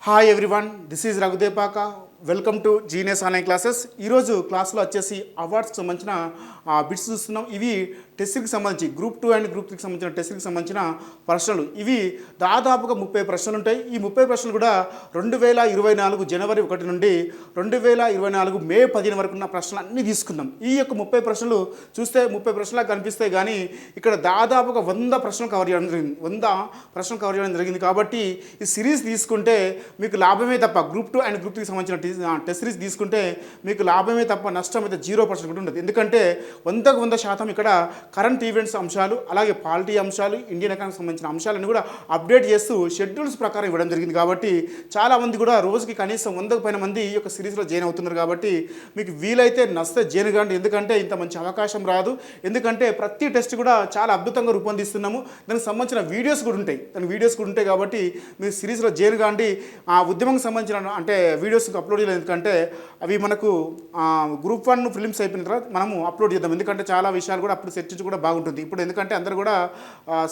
Hi everyone, this is Raghu Depaka. Welcome to genius online classes. ఈరోజు క్లాస్లో వచ్చేసి అవార్డ్స్కి సంబంధించిన బిట్స్ చూస్తున్నాం. ఇవి టెస్ట్కి సంబంధించి గ్రూప్ 2 అండ్ గ్రూప్ 3కి సంబంధించిన టెస్ట్కి సంబంధించిన ప్రశ్నలు. ఇవి దాదాపుగా 30 ప్రశ్నలు ఉంటాయి. ఈ 30 ప్రశ్నలు కూడా 2024 జనవరి 1 నుండి 2024 మే 15 వరకు ఉన్న ప్రశ్నలు అన్నీ తీసుకుందాం. ఈ యొక్క 30 ప్రశ్నలు చూస్తే 30 ప్రశ్నలు కనిపిస్తాయి, కానీ ఇక్కడ దాదాపుగా 100 ప్రశ్నలు కవర్ చేయడం జరిగింది. 100 ప్రశ్నలు కవర్ చేయడం జరిగింది. కాబట్టి ఈ సిరీస్ తీసుకుంటే మీకు లాభమే తప్ప, గ్రూప్ 2 అండ్ గ్రూప్ 3కి సంబంధించిన టెస్ట్ సిరీస్ తీసుకుంటే మీకు లాభమే తప్ప నష్టం అయితే 0% కూడా ఉండదు. ఎందుకంటే 100కు 100% ఇక్కడ కరెంట్ ఈవెంట్స్ అంశాలు, అలాగే పాలిటీ అంశాలు, ఇండియన్ ఎకానమీకి సంబంధించిన అంశాలను కూడా అప్డేట్ చేస్తూ షెడ్యూల్స్ ప్రకారం ఇవ్వడం జరిగింది. కాబట్టి చాలామంది కూడా రోజుకి కనీసం 100కు పైన మంది ఈ యొక్క సిరీస్లో జాయిన్ అవుతున్నారు. కాబట్టి మీకు వీలైతే నచ్చితే జాయిన్ కాండి. ఎందుకంటే ఇంత మంచి అవకాశం రాదు. ఎందుకంటే ప్రతి టెస్ట్ కూడా చాలా అద్భుతంగా రూపొందిస్తున్నాము. దానికి సంబంధించిన వీడియోస్ కూడా ఉంటాయి. కాబట్టి మీరు సిరీస్లో జాయిన్ కాండి. ఆ ఉద్యమంకి సంబంధించిన అంటే వీడియోస్ అప్లోడ్ చేయలేదు, ఎందుకంటే అవి మనకు గ్రూప్ 1 ఫిలిమ్స్ అయిపోయిన తర్వాత మనము అప్లోడ్ చేద్దాం. ఎందుకంటే చాలా విషయాలు కూడా అప్పుడు చర్చించి కూడా బాగుంటుంది. ఇప్పుడు ఎందుకంటే అందరూ కూడా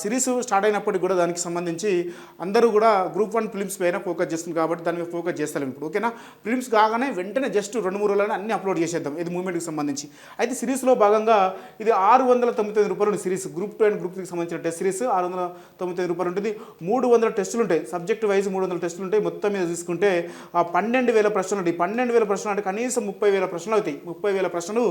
సిరీస్ స్టార్ట్ అయినప్పటికీ కూడా దానికి సంబంధించి అందరూ కూడా గ్రూప్ 1 ఫిలిమ్స్ పైన ఫోకస్ చేస్తుంది. కాబట్టి దాని మీద ఫోకస్ చేస్తాం ఇప్పుడు. ఓకేనా, ఫిలిమ్స్ కాగానే వెంటనే జస్ట్ 2-3 రోజులను అన్ని అప్లోడ్ చేసేద్దాం, ఇది మూవ్మెంట్కి సంబంధించి. అయితే సిరీస్లో భాగంగా ఇది 699 రూపాయలు సిరీస్. గ్రూప్ 2 అండ్ గ్రూప్ 3కి సంబంధించిన టెస్ట్ సిరీస్ 699 రూపాయలు ఉంటుంది. 300 టెస్టులు ఉంటాయి, సబ్జెక్ట్ వైజ్ 300 టెస్టులు ఉంటాయి. మొత్తం మీద తీసుకుంటే 12,000 ప్రశ్నలు ఉంటాయి. 12,000 ప్రశ్నలు అంటే కనీసం 30,000 ప్రశ్నలు అవుతాయి. 30,000 ప్రశ్నలు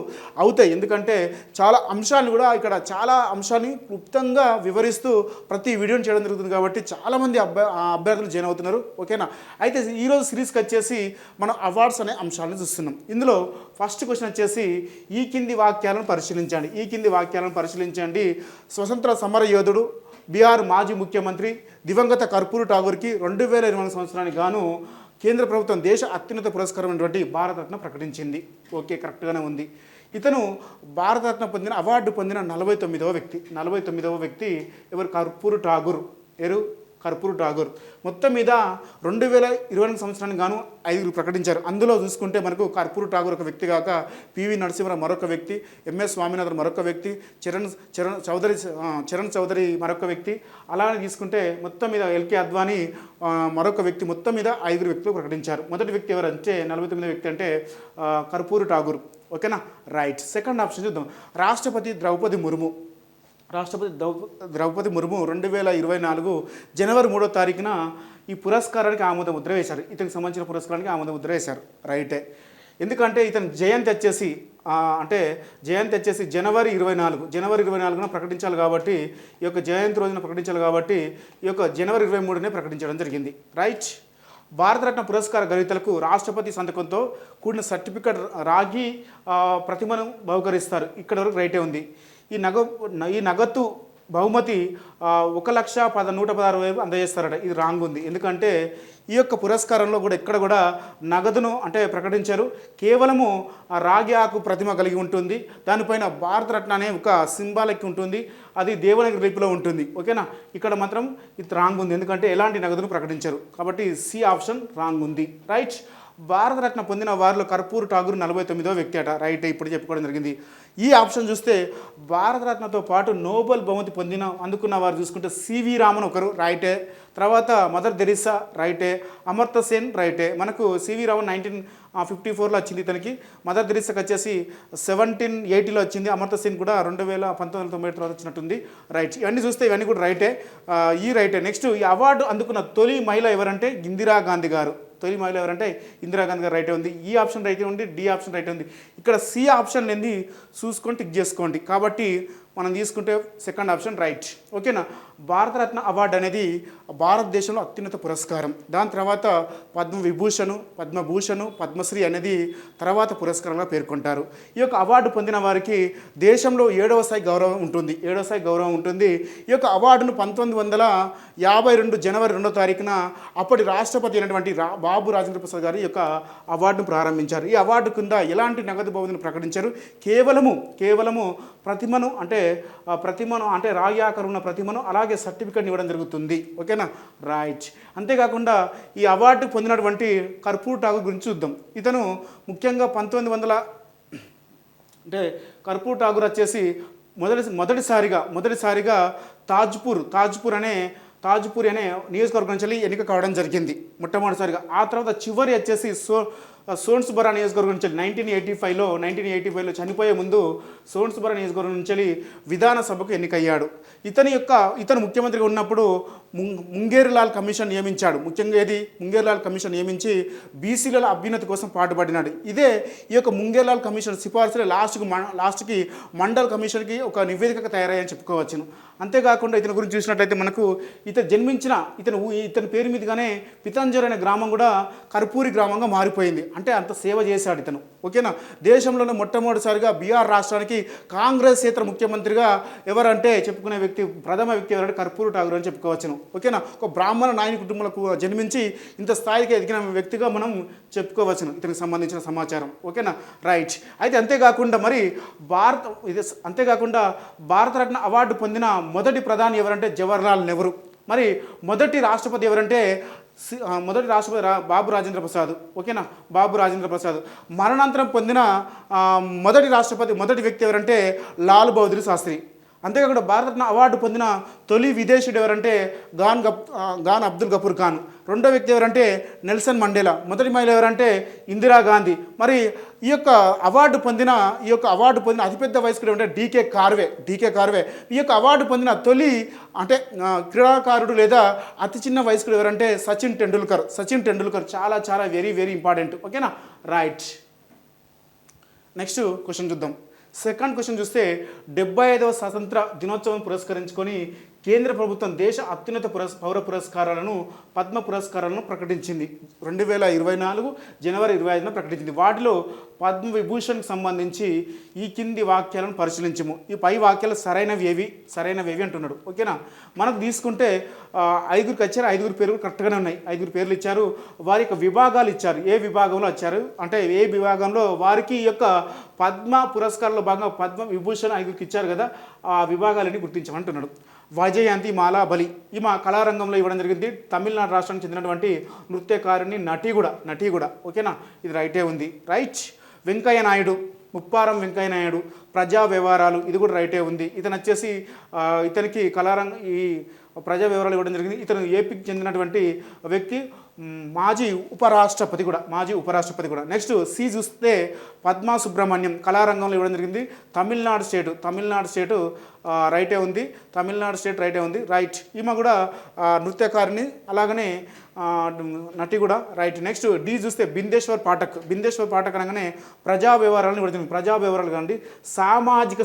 అవుతాయి. ఎందుకంటే చాలా అంశాలను కూడా ఇక్కడ చాలా అంశాన్ని క్లుప్తంగా వివరిస్తూ ప్రతి వీడియోని చేయడం జరుగుతుంది. కాబట్టి చాలామంది అభ్యర్థులు జాయిన్ అవుతున్నారు. ఓకేనా, అయితే ఈరోజు సిరీస్కి వచ్చేసి మనం అవార్డ్స్ అనే అంశాలను చూస్తున్నాం. ఇందులో ఫస్ట్ క్వశ్చన్ వచ్చేసి ఈ కింది వాక్యాలను పరిశీలించండి. స్వతంత్ర సమర యోధుడు, బీహార్ మాజీ ముఖ్యమంత్రి దివంగత కర్పూరి ఠాగూర్కి 2020 సంవత్సరానికి గాను కేంద్ర ప్రభుత్వం దేశ అత్యున్నత పురస్కారమైనటువంటి భారతరత్న ప్రకటించింది. ఓకే, కరెక్ట్గానే ఉంది. ఇతను భారతరత్న అవార్డు పొందిన 49వ వ్యక్తి ఎవరు? కర్పూరి ఠాగూర్. మొత్తం మీద 2020 సంవత్సరానికి గాను 5 ప్రకటించారు. అందులో చూసుకుంటే మనకు కర్పూరి ఠాగూర్ ఒక వ్యక్తి కాక పివి నరసింహరావు మరొక వ్యక్తి, ఎంఎస్ స్వామినాథన్ మరొక వ్యక్తి, చరణ్ చౌదరి మరొక వ్యక్తి, అలానే తీసుకుంటే మొత్తం మీద ఎల్కే అద్వానీ మరొక వ్యక్తి, మొత్తం మీద 5 వ్యక్తులు ప్రకటించారు. మొదటి వ్యక్తి ఎవరంటే 49వ వ్యక్తి అంటే కర్పూరి ఠాగూర్. ఓకేనా, రైట్. సెకండ్ ఆప్షన్ చూద్దాం. రాష్ట్రపతి ద్రౌపది ముర్ము 2024 జనవరి 3వ తారీఖున ఈ పురస్కారానికి ఆమోద ముద్ర వేశారు. ఇతనికి సంబంధించిన పురస్కారానికి ఆమోద ముద్ర వేశారు. రైటే. ఎందుకంటే ఇతని జయంతి వచ్చేసి జనవరి 24న ప్రకటించాలి. కాబట్టి ఈ యొక్క జయంతి రోజున ప్రకటించాలి. కాబట్టి ఈ యొక్క జనవరి 23నే ప్రకటించడం జరిగింది. రైట్. భారతరత్న పురస్కార గ్రహీతలకు రాష్ట్రపతి సంతకంతో కూడిన సర్టిఫికెట్ రాగి ప్రతిమను బహుకరిస్తారు. ఇక్కడ వరకు రైటే ఉంది. ఈ నగదు బహుమతి 1,116,000 అందజేస్తారట. ఇది రాంగ్ ఉంది. ఎందుకంటే ఈ యొక్క పురస్కారంలో కూడా ఎక్కడ కూడా నగదును అంటే ప్రకటించారు. కేవలము రాగి ఆకు ప్రతిమ కలిగి ఉంటుంది. దానిపైన భారతరత్న అనే ఒక సింబాలిక్ ఉంటుంది. అది దేవనగిరి లిపిలో ఉంటుంది. ఓకేనా, ఇక్కడ మాత్రం ఇది రాంగ్ ఉంది. ఎందుకంటే ఎలాంటి నగదును ప్రకటించారు. కాబట్టి సి ఆప్షన్ రాంగ్ ఉంది. రైట్. భారతరత్న పొందిన వారిలో కర్పూరి ఠాగూర్ 49వ వ్యక్తి అట. రైట్, ఇప్పుడు చెప్పుకోవడం జరిగింది. ఈ ఆప్షన్ చూస్తే భారతరత్నతో పాటు నోబెల్ బహుమతి అందుకున్న వారు చూసుకుంటే సివి రామన్ ఒకరు. రైటే. తర్వాత మదర్ తెరీసా రైటే. అమర్త్య సేన్ రైటే. మనకు సివి రామన్ 1954లో వచ్చింది ఇతనికి. మదర్ తెరీసాకి వచ్చేసి 1780లో వచ్చింది. అమర్త్య సేన్ కూడా 1990 తర్వాత వచ్చినట్టుంది. రైట్. ఇవన్నీ చూస్తే ఇవన్నీ కూడా రైటే. ఈ రైటే. నెక్స్ట్ ఈ అవార్డు అందుకున్న తొలి మహిళ ఎవరంటే ఇందిరాగాంధీ గారు. ఇందిరాగాంధీ గారు రైటే ఉంది. ఈ ఆప్షన్ రైతే ఉంది. డి ఆప్షన్ రైతే ఉంది. ఇక్కడ సి ఆప్షన్ ఏంది చూసుకొని టిక్ చేసుకోండి. కాబట్టి మనం తీసుకుంటే సెకండ్ ఆప్షన్ రైట్. ఓకేనా. భారతరత్న అవార్డు అనేది భారతదేశంలో అత్యున్నత పురస్కారం. దాని తర్వాత పద్మభూషణ్, పద్మశ్రీ అనేది తర్వాత పురస్కారంగా పేర్కొంటారు. ఈ యొక్క అవార్డు పొందిన వారికి దేశంలో 7వ స్థాయి గౌరవం ఉంటుంది. ఈ యొక్క అవార్డును 1952 జనవరి 2వ తారీఖున అప్పటి రాష్ట్రపతి అయినటువంటి బాబు రాజేంద్ర ప్రసాద్ గారు ఈ యొక్క అవార్డును ప్రారంభించారు. ఈ అవార్డు కింద ఎలాంటి నగదు బహుమతిని ప్రకటించారు. కేవలము ప్రతిమను అంటే రాగి ఆకారం ఉన్న ప్రతిమను అలాగే సర్టిఫికెట్ ఇవ్వడం జరుగుతుంది. ఓకేనా, రైట్. అంతేకాకుండా ఈ అవార్డు పొందినటువంటి కర్పూరి ఠాగూర్ గురించి చూద్దాం. ఇతను ముఖ్యంగా 1900 అంటే కర్పూరి ఠాగూర్ వచ్చేసి మొదటిసారిగా తాజ్పూర్ అనే తాజ్పూర్ అనే నియోజకవర్గం నుంచి ఎన్నిక కావడం జరిగింది మొట్టమొదటిసారిగా. ఆ తర్వాత చివరి వచ్చేసి సోన్స్బరా నియోజకవర్గం నుంచి 1985లో చనిపోయే ముందు సోన్స్బరా నియోజకవర్గం నుంచి విధానసభకు ఎన్నికయ్యాడు. ఇతను ముఖ్యమంత్రిగా ఉన్నప్పుడు ముంగేర్లాల్ కమిషన్ నియమించాడు. ముఖ్యంగా ముంగేర్లాల్ కమిషన్ నియమించి బీసీల అభ్యున్నతి కోసం పాటుపడినాడు. ఈ యొక్క ముంగేర్లాల్ కమిషన్ సిఫార్సులు లాస్ట్కి మండల్ కమిషన్కి ఒక నివేదిక తయారయ్యని చెప్పుకోవచ్చును. అంతేకాకుండా ఇతని గురించి చూసినట్లయితే మనకు ఇతని పేరు మీదుగానే పితంజర్ అనే గ్రామం కూడా కర్పూరి గ్రామంగా మారిపోయింది. అంటే అంత సేవ చేశాడు ఇతను. ఓకేనా. దేశంలోనే మొట్టమొదటిసారిగా బీహార్ రాష్ట్రానికి కాంగ్రెసేతర ముఖ్యమంత్రిగా ఎవరంటే చెప్పుకునే ప్రథమ వ్యక్తి ఎవరంటే కర్పూరి ఠాగూర్ అని చెప్పుకోవచ్చును. ఓకేనా. ఒక బ్రాహ్మణ నాయని కుటుంబంలో జన్మించి ఇంత స్థాయికి ఎదిగిన వ్యక్తిగా మనం చెప్పుకోవచ్చును ఇతనికి సంబంధించిన సమాచారం. ఓకేనా. రైట్. అయితే అంతేకాకుండా భారతరత్న అవార్డు పొందిన మొదటి ప్రధాని ఎవరంటే జవహర్లాల్ నెహ్రూ. మరి మొదటి రాష్ట్రపతి ఎవరంటే బాబు రాజేంద్ర ప్రసాద్. ఓకేనా. బాబు రాజేంద్ర ప్రసాద్. మరణాంతరం పొందిన మొదటి వ్యక్తి ఎవరంటే లాల్ బహదూర్ శాస్త్రి. అంతేకాకుండా భారతరత్న అవార్డు పొందిన తొలి విదేశీయుడు ఎవరంటే ఖాన్ అబ్దుల్ గఫూర్ ఖాన్. రెండో వ్యక్తి ఎవరంటే నెల్సన్ మండేలా. మొదటి మహిళ ఎవరంటే ఇందిరాగాంధీ. మరి ఈ యొక్క అవార్డు పొందిన అతిపెద్ద వయస్కుడు ఏమంటే డీకే కార్వే. ఈ యొక్క అవార్డు పొందిన తొలి క్రీడాకారుడు లేదా అతి చిన్న వయస్కుడు ఎవరంటే సచిన్ టెండూల్కర్. చాలా చాలా వెరీ వెరీ ఇంపార్టెంట్. ఓకేనా. రైట్. నెక్స్ట్ క్వశ్చన్ చూద్దాం. సెకండ్ క్వశ్చన్ చూస్తే 75వ స్వాతంత్ర దినోత్సవం పురస్కరించుకొని కేంద్ర ప్రభుత్వం దేశ అత్యున్నత పౌర పురస్కారాలను పద్మ పురస్కారాలను ప్రకటించింది. 2024 జనవరి 25న ప్రకటించింది. వాటిలో పద్మ విభూషణ్కి సంబంధించి ఈ కింది వాక్యాలను పరిశీలించము. ఈ పై వాక్యాలు సరైనవేవి అంటున్నాడు. ఓకేనా. మనకు తీసుకుంటే 5గురికి వచ్చారు. 5గురు పేర్లు కరెక్ట్గానే ఉన్నాయి. 5గురు పేర్లు ఇచ్చారు. వారి యొక్క విభాగాలు ఇచ్చారు. ఏ విభాగంలో వచ్చారు అంటే ఏ విభాగంలో వారికి ఈ యొక్క పద్మ పురస్కారంలో భాగంగా పద్మ విభూషణ్ 5గురికి ఇచ్చారు కదా, ఆ విభాగాలని గుర్తించమంటున్నాడు. వైజయంతి మాలా బలి ఈమె కళారంగంలో ఇవ్వడం జరిగింది. తమిళనాడు రాష్ట్రానికి చెందినటువంటి నృత్యకారిణి, నటి కూడా. ఓకేనా. ఇది రైటే ఉంది. రైట్. వెంకయ్య నాయుడు, ముప్పారం వెంకయ్య నాయుడు, ప్రజా వ్యవహారాలు, ఇది కూడా రైటే ఉంది. ఇతను వచ్చేసి ఇతనికి ఈ ప్రజా వివరాలు ఇవ్వడం జరిగింది. ఇతను ఏపీకి చెందినటువంటి వ్యక్తి, మాజీ ఉపరాష్ట్రపతి కూడా. నెక్స్ట్ సి చూస్తే పద్మా సుబ్రహ్మణ్యం కళారంగంలో ఇవ్వడం జరిగింది. తమిళనాడు స్టేటు రైటే ఉంది. రైట్. ఈమె కూడా నృత్యకారిణి, అలాగనే నటి కూడా. రైట్. నెక్స్ట్ డి చూస్తే బిందేశ్వర్ పాఠక్ అనగానే ప్రజా వ్యవహారాలను ఇవ్వడం. ప్రజా వ్యవహారాలు కాండి సామాజిక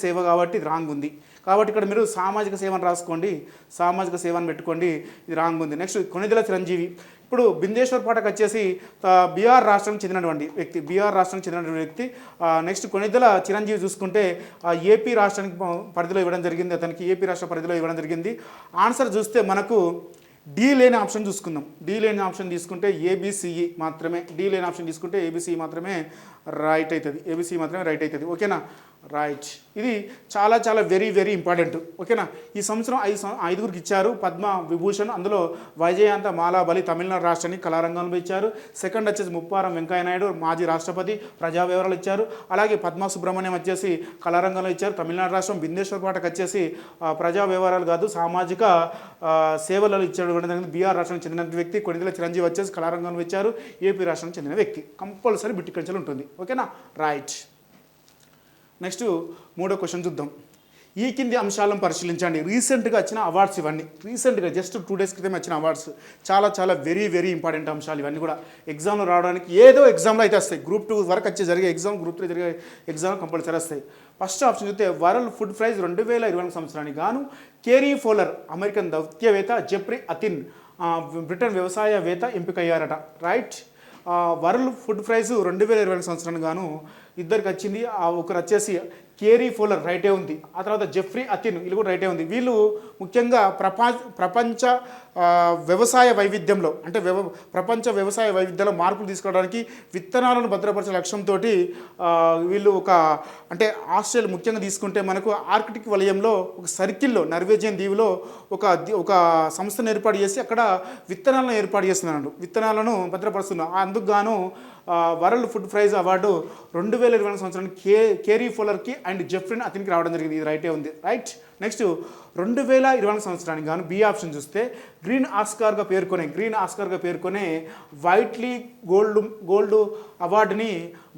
సేవ కాబట్టి ఇది రాంగ్ ఉంది. కాబట్టి ఇక్కడ మీరు సామాజిక సేవను రాసుకోండి, సామాజిక సేవను పెట్టుకోండి. ఇది రాంగ్ ఉంది. నెక్స్ట్ కొణిదెల చిరంజీవి. ఇప్పుడు బిందేశ్వర్ పాఠక్ వచ్చేసి బీహార్ రాష్ట్రానికి చెందినటువంటి వ్యక్తి. నెక్స్ట్ కొణిదెల చిరంజీవి చూసుకుంటే ఏపీ రాష్ట్రానికి పరిధిలో ఇవ్వడం జరిగింది. అతనికి ఏపీ రాష్ట్ర పరిధిలో ఇవ్వడం జరిగింది. ఆన్సర్ చూస్తే మనకు డి లేని ఆప్షన్ చూసుకుందాం. డి లేని ఆప్షన్ తీసుకుంటే ఏబిసిఈ మాత్రమే రైట్ అవుతుంది. ఓకేనా. రైట్. ఇది చాలా చాలా వెరీ వెరీ ఇంపార్టెంట్. ఓకేనా. ఈ సంవత్సరం 5గురికి ఇచ్చారు పద్మ విభూషణ్. అందులో వైజయంత మాలా బలి తమిళనాడు రాష్ట్రానికి కళారంగంలో ఇచ్చారు. సెకండ్ వచ్చేసి ముప్పారం వెంకయ్య నాయుడు, మాజీ రాష్ట్రపతి, ప్రజా వివరాలు ఇచ్చారు. అలాగే పద్మా సుబ్రహ్మణ్యం వచ్చేసి కళారంగంలో ఇచ్చారు, తమిళనాడు రాష్ట్రం. బిందేశ్వర్ పాఠక్ వచ్చేసి ప్రజా వ్యవహారాలు కాదు, సామాజిక సేవలలో ఇచ్చాడు. బీహార్ రాష్ట్రానికి చెందిన వ్యక్తి. కొణిదెల చిరంజీవి వచ్చేసి కళారంగంలో ఇచ్చారు, ఏపీ రాష్ట్రానికి చెందిన వ్యక్తి. కంపల్సరీ బిట్ కంచెలు ఉంటుంది. ఓకేనా. రైట్. నెక్స్ట్ మూడో క్వశ్చన్ చూద్దాం. ఈ కింది అంశాలను పరిశీలించండి. రీసెంట్గా వచ్చిన అవార్డ్స్ ఇవన్నీ. జస్ట్ 2 days క్రితం వచ్చిన అవార్డ్స్. చాలా చాలా వెరీ వెరీ ఇంపార్టెంట్ అంశాలు ఇవన్నీ కూడా. ఎగ్జామ్లో రావడానికి ఏదో ఎగ్జామ్లో అయితే వస్తాయి. గ్రూప్ 2 వరకు జరిగే ఎగ్జామ్, గ్రూప్ 3 జరిగే ఎగ్జామ్ కంపల్సరీ వస్తాయి. ఫస్ట్ ఆప్షన్ చూస్తే వరల్డ్ ఫుడ్ ప్రైజ్ 2024 సంవత్సరానికి గాను కేరీ ఫోలర్, అమెరికన్ దౌత్యవేత్త, జెఫ్రీ అతిన్, బ్రిటన్ వ్యవసాయవేత్త ఎంపికయ్యారట. రైట్. వరల్డ్ ఫుడ్ ప్రైజ్ 2024 సంవత్సరానికి గాను ఇద్దరికి వచ్చింది. ఒకరు వచ్చేసి కేరీ ఫోలర్ రైటే ఉంది. ఆ తర్వాత జెఫ్రీ అతిన్ వీళ్ళు కూడా రైటే ఉంది. వీళ్ళు ముఖ్యంగా ప్రపంచ వ్యవసాయ వైవిధ్యంలో ప్రపంచ వ్యవసాయ వైవిధ్యంలో మార్పులు తీసుకోవడానికి విత్తనాలను భద్రపరిచే లక్ష్యంతో వీళ్ళు ఆస్ట్రేలియా ముఖ్యంగా తీసుకుంటే మనకు ఆర్కిటిక్ వలయంలో ఒక సర్కిల్లో నార్వేజియన్ దీవిలో ఒక సంస్థను ఏర్పాటు చేసి అక్కడ విత్తనాలను ఏర్పాటు చేస్తున్నాడు. విత్తనాలను భద్రపరుస్తున్నారు. అందుకు గాను వరల్డ్ ఫుడ్ ప్రైజ్ అవార్డు 2020 సంవత్సరానికి కేరీ ఫోలర్కి అండ్ జెఫ్రిన్ అతనికి రావడం జరిగింది. ఇది రైటే ఉంది. రైట్. నెక్స్ట్ 2020 సంవత్సరానికి గాను బి ఆప్షన్ చూస్తే గ్రీన్ ఆస్కార్గా పేర్కొనే వైట్లీ గోల్డ్ అవార్డుని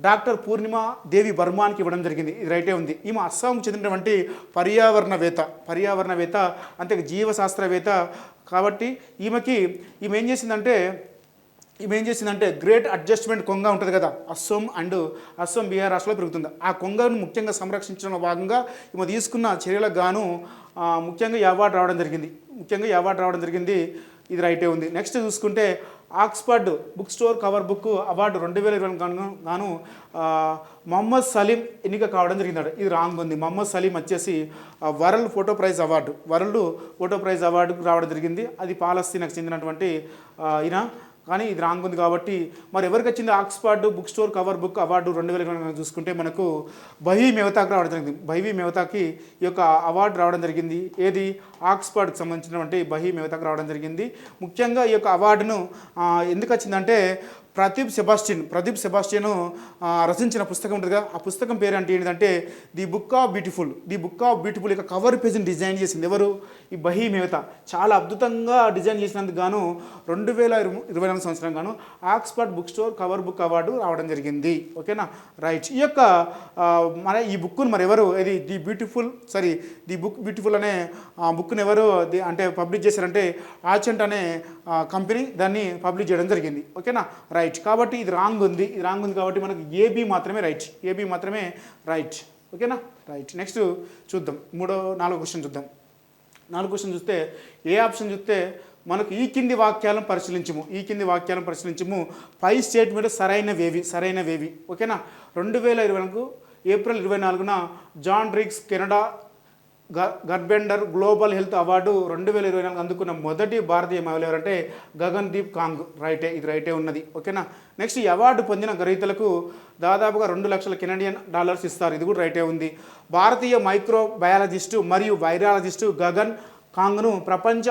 డాక్టర్ పూర్ణిమ దేవి బర్మాన్కి ఇవ్వడం జరిగింది. ఇది రైటే ఉంది. ఈమె అస్సాంకు చెందినటువంటి పర్యావరణవేత్త అంతే జీవశాస్త్రవేత్త కాబట్టి ఈమె ఏం చేసిందంటే గ్రేట్ అడ్జస్ట్మెంట్ కొంగ ఉంటుంది కదా, అస్సాం బీహార్ రాష్ట్రంలో పెరుగుతుంది. ఆ కొంగను ముఖ్యంగా సంరక్షించడంలో భాగంగా ఈమె తీసుకున్న చర్యలకు గాను ముఖ్యంగా ఈ అవార్డు రావడం జరిగింది. ఇది రైటే ఉంది. నెక్స్ట్ చూసుకుంటే Oxford book store cover book award 2020 గాను మొహమ్మద్ సలీం ఎన్నిక కావడం జరిగింది. ఇది రాంగ్ ఉంది. మొహమ్మద్ సలీం వచ్చేసి వరల్డ్ ఫోటో ప్రైజ్ అవార్డుకు రావడం జరిగింది. అది పాలస్తీనాకు చెందినటువంటి ఈయన, కానీ ఇది రాంగ్ ఉంది. కాబట్టి మరి ఎవరికి వచ్చింది Oxford book store cover book award 2020 చూసుకుంటే మనకు బహీ మెహతాకి రావడం జరిగింది. బహీ మెహతాకి ఈ యొక్క అవార్డు రావడం జరిగింది. ఏది ఆక్స్ఫర్డ్కి సంబంధించినటువంటి బహీ మెహతాకి రావడం జరిగింది. ముఖ్యంగా ఈ యొక్క అవార్డును ఎందుకు వచ్చిందంటే ప్రదీప్ సెబాస్టియన్ రచించిన పుస్తకం ఉంటుంది కదా, ఆ పుస్తకం పేరు అంటే ఏంటంటే ది బుక్ ఆఫ్ బ్యూటిఫుల్ యొక్క కవర్ పేజ్ని డిజైన్ చేసింది ఎవరు? ఈ బహీ మెహతా. చాలా అద్భుతంగా డిజైన్ చేసినందుకు గాను 2020 సంవత్సరం గాను Oxford book store cover book award రావడం జరిగింది. ఓకేనా, రైట్. ఈ యొక్క ఈ బుక్ను మరి ఎవరు, ఇది ది బుక్ బ్యూటిఫుల్ అనే బుక్ను ఎవరు అంటే పబ్లిష్ చేశారంటే ఆచెంట్ అనే కంపెనీ దాన్ని పబ్లిష్ చేయడం జరిగింది. ఓకేనా, రైట్. కాబట్టి ఇది రాంగ్ ఉంది కాబట్టి మనకు ఏబీ మాత్రమే రైట్. ఓకేనా, రైట్. నెక్స్ట్ చూద్దాం 4వ క్వశ్చన్ చూద్దాం. 4వ క్వశ్చన్ చూస్తే ఏ ఆప్షన్ చూస్తే మనకు ఈ కింది వాక్యాలను పరిశీలించము పై స్టేట్మెంట్ సరైనవేవి. ఓకేనా, 2020 April 24 John Driggs Canada Gairdner global health award 2024 అందుకున్న మొదటి భారతీయ మహిళ ఎవరంటే గగన్దీప్ కాంగ్. ఇది రైటే ఉన్నది. ఓకేనా, నెక్స్ట్ ఈ అవార్డు పొందిన గ్రహీతలకు దాదాపుగా 2 లక్షల కెనడియన్ డాలర్స్ ఇస్తారు. ఇది కూడా రైటే ఉంది. భారతీయ మైక్రోబయాలజిస్టు మరియు వైరాలజిస్టు గగన్ కాంగ్ను ప్రపంచ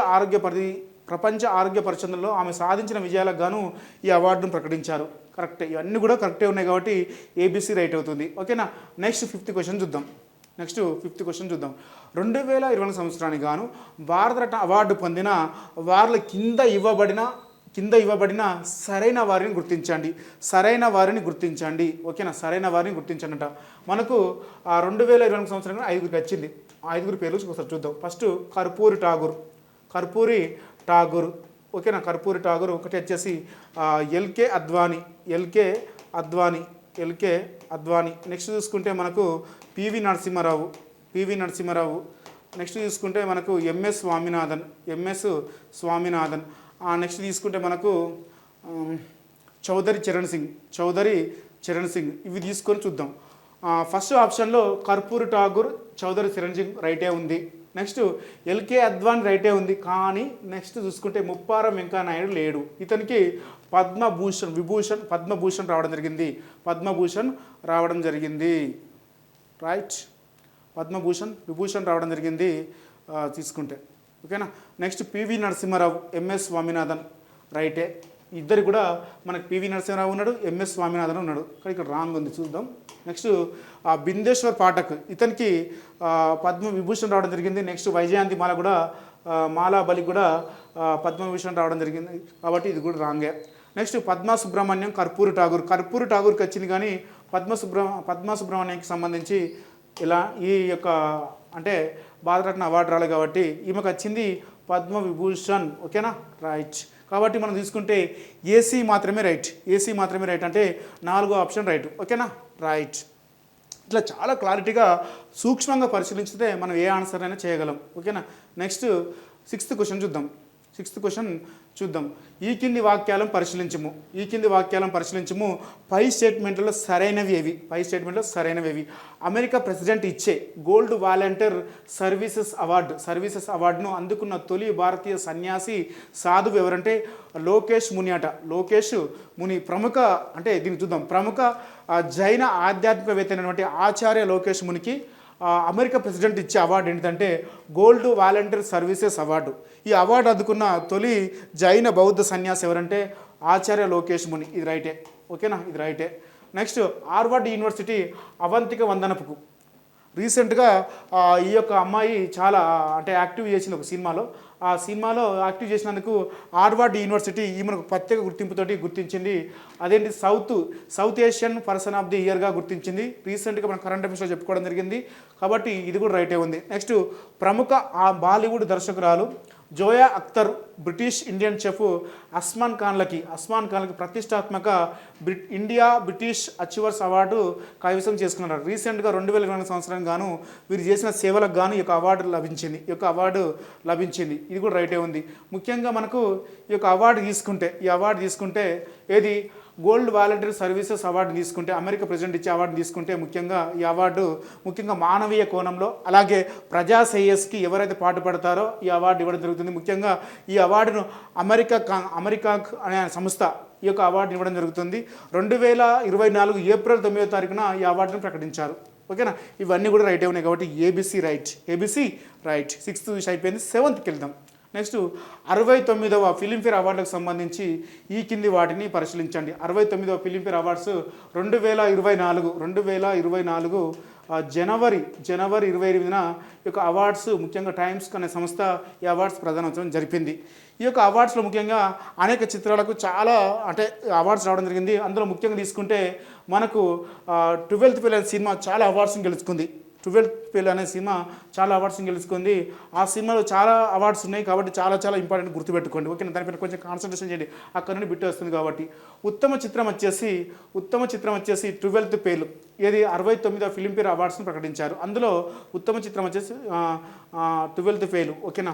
ఆరోగ్య పరిశోధనలో ఆమె సాధించిన విజయాలకు గాను ఈ అవార్డును ప్రకటించారు. కరెక్టే, ఇవన్నీ కూడా కరెక్టే ఉన్నాయి కాబట్టి ఏబీసీ రైట్ అవుతుంది. ఓకేనా, నెక్స్ట్ 5th క్వశ్చన్ చూద్దాం. 2020 సంవత్సరానికి గాను భారతరత్న అవార్డు పొందిన వారిలో కింద ఇవ్వబడిన సరైన వారిని గుర్తించండి. ఓకేనా, సరైన వారిని గుర్తించండి అంట. మనకు 2020 సంవత్సరంలో 5గురికి వచ్చింది. 5గురి పేర్లు ఒకసారి చూద్దాం. ఫస్ట్ కర్పూరి ఠాగూర్. ఓకేనా, కర్పూరి ఠాగూర్. ఒకటి వచ్చేసి ఎల్కే అద్వానీ. నెక్స్ట్ చూసుకుంటే మనకు పివి నరసింహారావు. నెక్స్ట్ చూసుకుంటే మనకు ఎంఎస్ స్వామినాథన్. నెక్స్ట్ తీసుకుంటే మనకు చౌదరి చరణ్ సింగ్. ఇవి తీసుకొని చూద్దాం. ఫస్ట్ ఆప్షన్లో కర్పూరి ఠాగూర్, చౌదరి చరణ్ సింగ్ రైటే ఉంది. నెక్స్ట్ ఎల్కే అద్వానీ రైటే ఉంది. కానీ నెక్స్ట్ చూసుకుంటే ముప్పారం వెంకయ్యనాయుడు లేడు. ఇతనికి పద్మభూషణ్ రావడం జరిగింది. రైట్, విభూషణ్ రావడం జరిగింది తీసుకుంటే. ఓకేనా, next PV Narasimharao, MS Swaminathan రైటే. ఇద్దరు కూడా మనకు పివి నరసింహారావు ఉన్నాడు, ఎంఎస్ స్వామినాథన్ ఉన్నాడు. కానీ ఇక్కడ రాంగ్ ఉంది, చూద్దాం. నెక్స్ట్ బిందేశ్వర్ పాఠక్, ఇతనికి పద్మవిభూషణ్ రావడం జరిగింది. నెక్స్ట్ వైజయంతి మాలా బలి కూడా పద్మవిభూషణ్ రావడం జరిగింది కాబట్టి ఇది కూడా రాంగే. నెక్స్ట్ పద్మా సుబ్రహ్మణ్యం, కర్పూరి ఠాగూర్కి వచ్చింది కానీ పద్మా సుబ్రహ్మణ్యంకి సంబంధించి ఇలా ఈ యొక్క అంటే భారతరత్న అవార్డు రాలేదు కాబట్టి ఈమెకు వచ్చింది పద్మవిభూషణ్. ఓకేనా, రైట్. కాబట్టి మనం తీసుకుంటే ఏసీ మాత్రమే రైట్ అంటే 4వ ఆప్షన్ రైట్. ఓకేనా, రైట్. ఇట్లా చాలా క్లారిటీగా సూక్ష్మంగా పరిశీలించితే మనం ఏ ఆన్సర్ అయినా చేయగలం. ఓకేనా, నెక్స్ట్ 6th క్వశ్చన్ చూద్దాం. ఈ కింది వాక్యాలను పరిశీలించము పై స్టేట్మెంట్లలో సరైనవి ఏవి? అమెరికా ప్రెసిడెంట్ ఇచ్చే గోల్డ్ వాలంటీర్ సర్వీసెస్ అవార్డును అందుకున్న తొలి భారతీయ సన్యాసి సాధువు ఎవరంటే లోకేష్ ముని. ప్రముఖ జైన ఆధ్యాత్మికవేత్త అయినటువంటి ఆచార్య లోకేష్ మునికి అమెరికా ప్రెసిడెంట్ ఇచ్చే అవార్డు ఏంటంటే గోల్డ్ వాలంటీర్ సర్వీసెస్ అవార్డు. ఈ అవార్డు అందుకున్న తొలి జైన బౌద్ధ సన్యాసి ఎవరంటే ఆచార్య లోకేష్ ముని. ఇది రైటే. ఓకేనా, ఇది రైటే. నెక్స్ట్ హార్వర్డ్ యూనివర్సిటీ అవంతిక వందనపుకు రీసెంట్గా ఈ యొక్క అమ్మాయి చాలా అంటే యాక్టివ్ చేసింది ఒక సినిమాలో. ఆ సినిమాలో యాక్టివ్ చేసినందుకు హార్వర్డ్ యూనివర్సిటీ ఈమెను ప్రత్యేక గుర్తింపుతోటి గుర్తించింది. అదేంటి South Asian person of the ఇయర్గా గుర్తించింది. రీసెంట్గా మనం కరెంట్ అఫైర్స్లో చెప్పుకోవడం జరిగింది కాబట్టి ఇది కూడా రైటే ఉంది. నెక్స్ట్ ప్రముఖ బాలీవుడ్ దర్శకురాలు Zoya Akhtar British Indian chef Asma ఖాన్లకి ప్రతిష్టాత్మక ఇండియా బ్రిటిష్ అచీవర్స్ అవార్డు కైవసం చేసుకున్నారు. రీసెంట్గా 2020 సంవత్సరానికి గాను వీరు చేసిన సేవలకు గాను ఈ యొక్క అవార్డు లభించింది. ఇది కూడా రైటే ఉంది. ముఖ్యంగా మనకు ఈ యొక్క అవార్డు తీసుకుంటే ఏది గోల్డ్ వాలంటరీ సర్వీసెస్ అవార్డు తీసుకుంటే, అమెరికా ప్రెసిడెంట్ ఇచ్చే అవార్డు తీసుకుంటే ఈ అవార్డు ముఖ్యంగా మానవీయ కోణంలో అలాగే ప్రజా శ్రేయస్కి ఎవరైతే పాటుపడతారో ఈ అవార్డు ఇవ్వడం జరుగుతుంది. ముఖ్యంగా ఈ అవార్డును అమెరికా అనే సంస్థ ఈ యొక్క అవార్డు ఇవ్వడం జరుగుతుంది. 2024 ఏప్రిల్ 9వ తారీఖున ఈ అవార్డును ప్రకటించారు. ఓకేనా, ఇవన్నీ కూడా రైటే ఉన్నాయి కాబట్టి ఏబిసి రైట్. 6th అయిపోయింది. 7th వెళ్దాం. నెక్స్ట్ 69వ ఫిలింఫేర్ అవార్డులకు సంబంధించి ఈ కింది వాటిని పరిశీలించండి. 69వ ఫిలింఫేర్ అవార్డ్స్ 2024 జనవరి 28న ఈ యొక్క అవార్డ్స్ ముఖ్యంగా టైమ్స్ అనే సంస్థ ఈ అవార్డ్స్ ప్రదానోత్సవం జరిపింది. ఈ యొక్క అవార్డ్స్లో ముఖ్యంగా అనేక చిత్రాలకు చాలా అంటే అవార్డ్స్ రావడం జరిగింది. అందులో ముఖ్యంగా తీసుకుంటే మనకు 12th ఫెయిల్ అనే సినిమా చాలా అవార్డ్స్ని గెలుచుకుంది. 12th ఫెయిల్ అనే సినిమా చాలా అవార్డ్స్ని గెలుచుకుంది. ఆ సినిమాలో చాలా అవార్డ్స్ ఉన్నాయి కాబట్టి చాలా ఇంపార్టెంట్ గుర్తుపెట్టుకోండి. ఓకే, దానిపైన కొంచెం కాన్సన్ట్రేషన్ చేయండి, అక్కడ నుండి బిట్ వస్తుంది కాబట్టి. ఉత్తమ చిత్రం వచ్చేసి 12th ఫెయిల్. ఏది 69వ ఫిలింఫేర్ అవార్డ్స్ని ప్రకటించారు. అందులో ఉత్తమ చిత్రం వచ్చేసి 12th ఫెయిల్. ఓకేనా.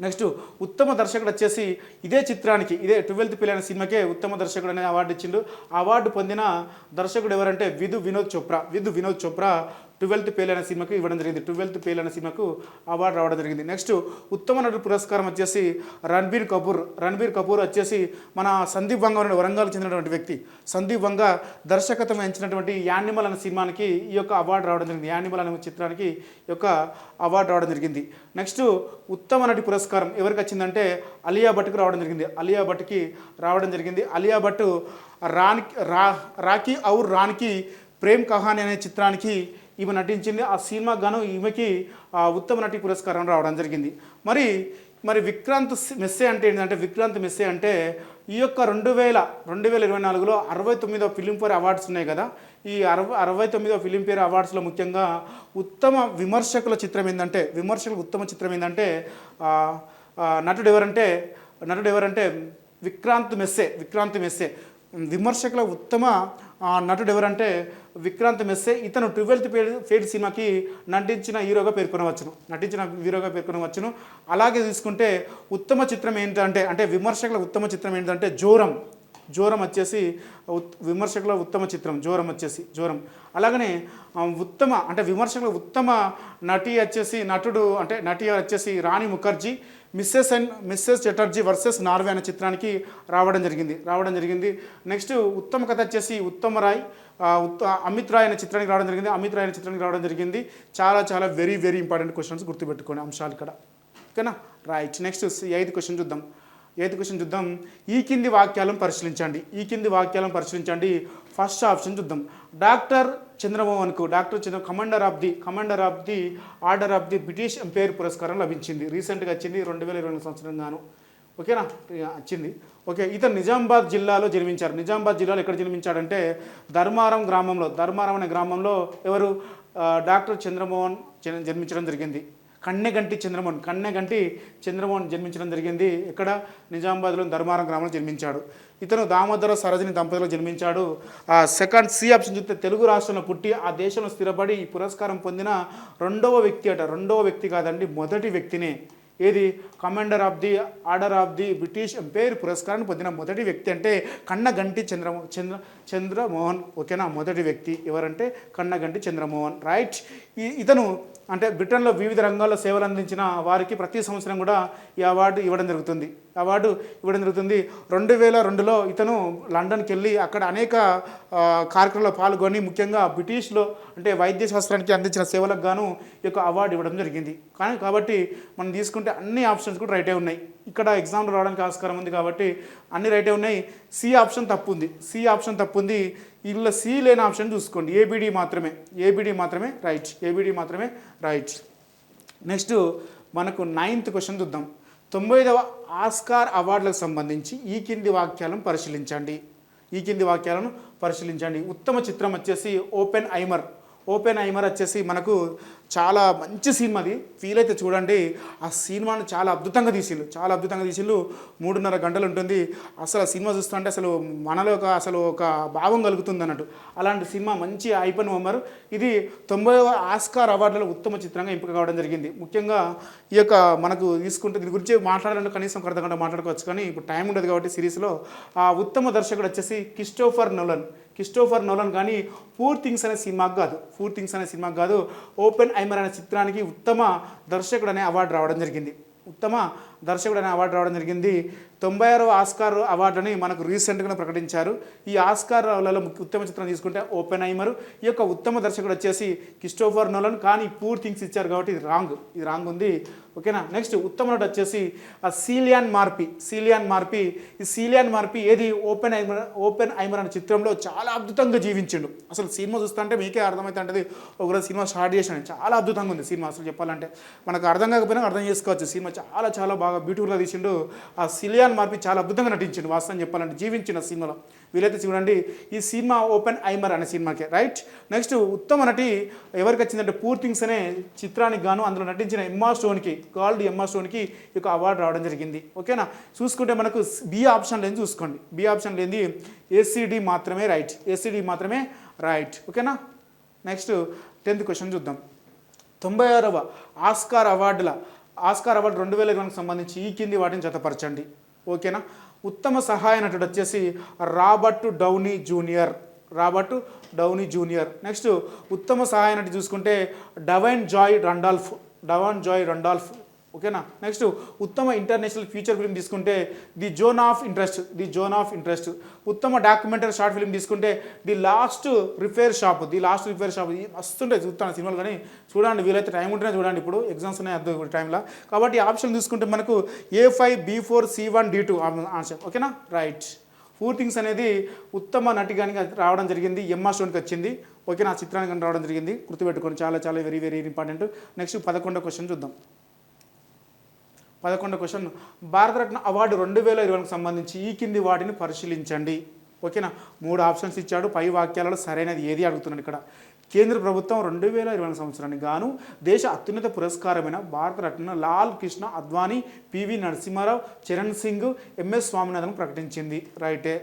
నెక్స్ట్ ఉత్తమ దర్శకుడు వచ్చేసి ఇదే 12th ఫెయిల్ అనే సినిమాకే ఉత్తమ దర్శకుడు అనే అవార్డు ఇచ్చిండు. ఆ అవార్డు పొందిన దర్శకుడు ఎవరంటే విధు వినోద్ చోప్రా 12th ఫెయిల్ అనే సినిమాకు ఇవ్వడం జరిగింది. 12th ఫెయిల్ అనే సినిమాకు అవార్డు రావడం జరిగింది. నెక్స్ట్ ఉత్తమ నటుడు పురస్కారం వచ్చేసి రణబీర్ కపూర్ వచ్చేసి మన సందీప్ వంగ వరంగల్కి చెందినటువంటి వ్యక్తి. సందీప్ వంగ దర్శకత్వం వహించినటువంటి యానిమల్ అనే సినిమానికి ఈ యొక్క అవార్డు రావడం జరిగింది. యానిమల్ అనే చిత్రానికి ఈ యొక్క అవార్డు రావడం జరిగింది. నెక్స్ట్ ఉత్తమ నటి పురస్కారం ఎవరికి వచ్చిందంటే అలియా భట్కి రావడం జరిగింది. అలియా భట్ రాఖీ ఔర్ రాన్కి ప్రేమ్ కహాని అనే చిత్రానికి ఈమె నటించింది. ఆ సినిమాకు గాను ఈమెకి ఉత్తమ నటి పురస్కారం రావడం జరిగింది. మరి విక్రాంత్ మెస్సే అంటే ఏంటంటే ఈ యొక్క 2024లో 69వ ఫిలింఫేర్ అవార్డ్స్ ఉన్నాయి కదా. ఈ 69వ ఫిలింఫేర్ అవార్డ్స్లో ముఖ్యంగా ఉత్తమ విమర్శకుల చిత్రం ఏంటంటే ఉత్తమ చిత్రం ఏంటంటే నటుడు ఎవరంటే విక్రాంత్ మెస్సే. విమర్శకుల ఉత్తమ నటుడు ఎవరంటే విక్రాంత్ మెస్సే. ఇతను 12th ఫెయిల్ సినిమాకి నటించిన హీరోగా పేర్కొనవచ్చును. అలాగే తీసుకుంటే ఉత్తమ చిత్రం ఏంటంటే విమర్శకుల ఉత్తమ చిత్రం ఏంటంటే జోరం వచ్చేసి విమర్శకుల ఉత్తమ చిత్రం జోరం. అలాగనే విమర్శకుల ఉత్తమ నటి వచ్చేసి Rani Mukerji Mrs Chatterjee versus Norway అనే చిత్రానికి రావడం జరిగింది. నెక్స్ట్ ఉత్తమ కథ వచ్చేసి అమిత్ రాయ్ అనే చిత్రానికి రావడం జరిగింది. చాలా వెరీ ఇంపార్టెంట్ క్వశ్చన్స్ గుర్తుపెట్టుకోండి అంశాలు ఇక్కడ. ఓకేనా, రైట్. నెక్స్ట్ 8th క్వశ్చన్ చూద్దాం. ఈ కింది వాక్యాలను పరిశీలించండి. ఫస్ట్ ఆప్షన్ చూద్దాం. డాక్టర్ చంద్రమోహన్కు commander of the order of the British Empire పురస్కారం లభించింది. రీసెంట్గా వచ్చింది 2020 సంవత్సరం గాను. ఓకేనా, వచ్చింది. ఓకే, ఇతను నిజామాబాద్ జిల్లాలో జన్మించారు. నిజామాబాద్ జిల్లాలో ఎక్కడ జన్మించాడంటే ధర్మారం అనే గ్రామంలో ఎవరు డాక్టర్ చంద్రమోహన్ జన్మించడం జరిగింది. కన్నెగంటి చంద్రమోహన్ జన్మించడం జరిగింది. ఇక్కడ నిజామాబాద్లో ధర్మారం గ్రామంలో జన్మించాడు. ఇతను దామోదర సరోజిని దంపతులు జన్మించాడు. సెకండ్ సి ఆప్షన్ చూస్తే తెలుగు రాష్ట్రంలో పుట్టి ఆ దేశంలో స్థిరపడి ఈ పురస్కారం పొందిన రెండవ వ్యక్తి కాదండి, మొదటి వ్యక్తినే. ఏది commander of the order of the British umpire పురస్కారాన్ని పొందిన మొదటి వ్యక్తి అంటే కన్నగంటి చంద్రమోహన్. ఓకేనా, మొదటి వ్యక్తి ఎవరంటే కన్నగంటి చంద్రమోహన్. రైట్. ఇతను బ్రిటన్లో వివిధ రంగాల్లో సేవలు అందించిన వారికి ప్రతి సంవత్సరం కూడా ఈ అవార్డు ఇవ్వడం జరుగుతుంది. 2002లో ఇతను లండన్కి వెళ్ళి అక్కడ అనేక కార్యక్రమాల్లో పాల్గొని ముఖ్యంగా బ్రిటిష్లో వైద్య శాస్త్రానికి అందించిన సేవలకు గాను ఈ యొక్క అవార్డు ఇవ్వడం జరిగింది. కాబట్టి మనం తీసుకుంటే అన్ని ఆప్షన్స్ కూడా రైటే ఉన్నాయి. ఇక్కడ ఎగ్జామ్లో రావడానికి ఆస్కారం ఉంది కాబట్టి అన్ని రైటే ఉన్నాయి. సి ఆప్షన్ తప్పు ఉంది. సి ఆప్షన్ తప్పు ఉంది. ఇలా సి లేని ఆప్షన్ చూసుకోండి. ఏబిడి మాత్రమే రైట్. ఏబిడి మాత్రమే రైట్. నెక్స్ట్ మనకు 9th క్వశ్చన్ చూద్దాం. 95వ ఆస్కార్ అవార్డులకు సంబంధించి ఈ కింది వాక్యాలను పరిశీలించండి. ఉత్తమ చిత్రం వచ్చేసి ఓపెన్ ఐమర్ వచ్చేసి మనకు చాలా మంచి సినిమాది. ఫీల్ అయితే చూడండి. ఆ సినిమాను చాలా అద్భుతంగా తీసిండు. 3.5 గంటలు ఉంటుంది. అసలు ఆ సినిమా చూస్తుంటే అసలు మనలో ఒక భావం కలుగుతుంది అన్నట్టు. అలాంటి సినిమా మంచి ఐమర్. ఇది 90వ ఆస్కార్ అవార్డులలో ఉత్తమ చిత్రంగా ఎంపిక కావడం జరిగింది. ముఖ్యంగా ఈ యొక్క మనకు తీసుకుంటే దీని గురించి మాట్లాడాలంటే కనీసం ఒక అర్ధగంట మాట్లాడుకోవచ్చు, కానీ ఇప్పుడు టైం ఉండదు కాబట్టి సిరీస్లో. ఆ ఉత్తమ దర్శకుడు వచ్చేసి క్రిస్టోఫర్ నోలన్. కానీ పూర్ థింగ్స్ అనే సినిమాకు కాదు, ఓపెన్ ఐమర్ అనే చిత్రానికి ఉత్తమ దర్శకుడు అనే అవార్డు రావడం జరిగింది. 96వ ఆస్కార్ అవార్డుని మనకు రీసెంట్గా ప్రకటించారు. ఈ ఆస్కార్లలో ఉత్తమ చిత్రం తీసుకుంటే ఓపెన్ ఐమర్. ఈ యొక్క ఉత్తమ దర్శకుడు వచ్చేసి క్రిస్టోఫర్ నోలన్. కానీ పూర్ థింగ్స్ ఇచ్చారు కాబట్టి ఇది రాంగ్ ఉంది. ఓకేనా. నెక్స్ట్ ఉత్తమ నటుడు వచ్చేసి సిలియాన్ మార్పి. ఈ సిలియాన్ మార్పి ఏది ఓపెన్ ఐమర్ అనే చిత్రంలో చాలా అద్భుతంగా జీవించిండు. అసలు సినిమా చూస్తుంటే మీకే అర్థమవుతుంటుంది. ఒకరోజు సినిమా స్టార్ట్ చేసాను, చాలా అద్భుతంగా ఉంది సినిమా. అసలు చెప్పాలంటే మనకు అర్థం కాకపోయినా అర్థం చేసుకోవచ్చు. సినిమా చాలా బాగా బ్యూటిఫుల్గా తీసిండు. ఆ సిలియాన్ మార్పి చాలా అద్భుతంగా నటించిండు. వాస్తవం చెప్పాలంటే జీవించిన సినిమాలో. వీలైతే చూడండి. ఈ సినిమా ఓపెన్ ఐమర్ అనే సినిమాకే రైట్. నెక్స్ట్ ఉత్తమ నటి ఎవరికి వచ్చిందంటే పూర్ థింగ్స్ అనే చిత్రానికి గాను అందులో నటించిన ఎమ్మా స్టోన్కి ఈ యొక్క అవార్డు రావడం జరిగింది. ఓకేనా. చూసుకుంటే మనకు బి ఆప్షన్ లేని చూసుకోండి. బి ఆప్షన్ లేని ఏసీడీ మాత్రమే రైట్. ఓకేనా. నెక్స్ట్ 10th క్వశ్చన్ చూద్దాం. 96వ ఆస్కార్ అవార్డు 2020కి సంబంధించి ఈ కింది వాటిని జతపరచండి. ఓకేనా. ఉత్తమ సహాయ నటుడు వచ్చేసి రాబర్ట్ డౌనీ జూనియర్. నెక్స్ట్ ఉత్తమ సహాయ నటి చూసుకుంటే డవైన్ జాయ్ రండాల్ఫ్. ఓకేనా. నెక్స్ట్ ఉత్తమ ఇంటర్నేషనల్ ఫీచర్ ఫిల్మ్ తీసుకుంటే ది జోన్ ఆఫ్ ఇంట్రెస్ట్. ఉత్తమ డాక్యుమెంటరీ షార్ట్ ఫిల్మ్ తీసుకుంటే ది లాస్ట్ రిపేర్ షాప్. మస్తుంటే చూస్తాను సినిమాలు, కానీ చూడండి వీలైతే టైం ఉంటేనే చూడండి. ఇప్పుడు ఎగ్జామ్స్ ఉన్నాయి అర్థం టైంలో కాబట్టి ఆప్షన్ తీసుకుంటే మనకు A5 B4 C1 D2 answer. ఓకేనా రైట్. పూర్ థింగ్స్ అనేది ఉత్తమ నటి కానీ రావడం జరిగింది. ఎమ్మా స్టోన్కి వచ్చింది. ఓకేనా. ఆ చిత్రానికి కానీ రావడం జరిగింది. గుర్తుపెట్టుకోండి, చాలా వెరీ ఇంపార్టెంట్. నెక్స్ట్ 11వ క్వశ్చన్ చూద్దాం. 11వ క్వశ్చన్ భారతరత్న అవార్డు 2020కి సంబంధించి ఈ కింది వాటిని పరిశీలించండి. ఓకేనా. 3 ఆప్షన్స్ ఇచ్చాడు. పై వాక్యాలలో సరైనది ఏది అడుగుతున్నాడు ఇక్కడ. కేంద్ర ప్రభుత్వం 2020 సంవత్సరానికి గాను దేశ అత్యున్నత పురస్కారమైన భారతరత్న లాల్ కృష్ణ అద్వానీ, పివి నరసింహారావు, చరణ్ సింగ్, ఎంఎస్ స్వామినాథన్ ప్రకటించింది. రైటే.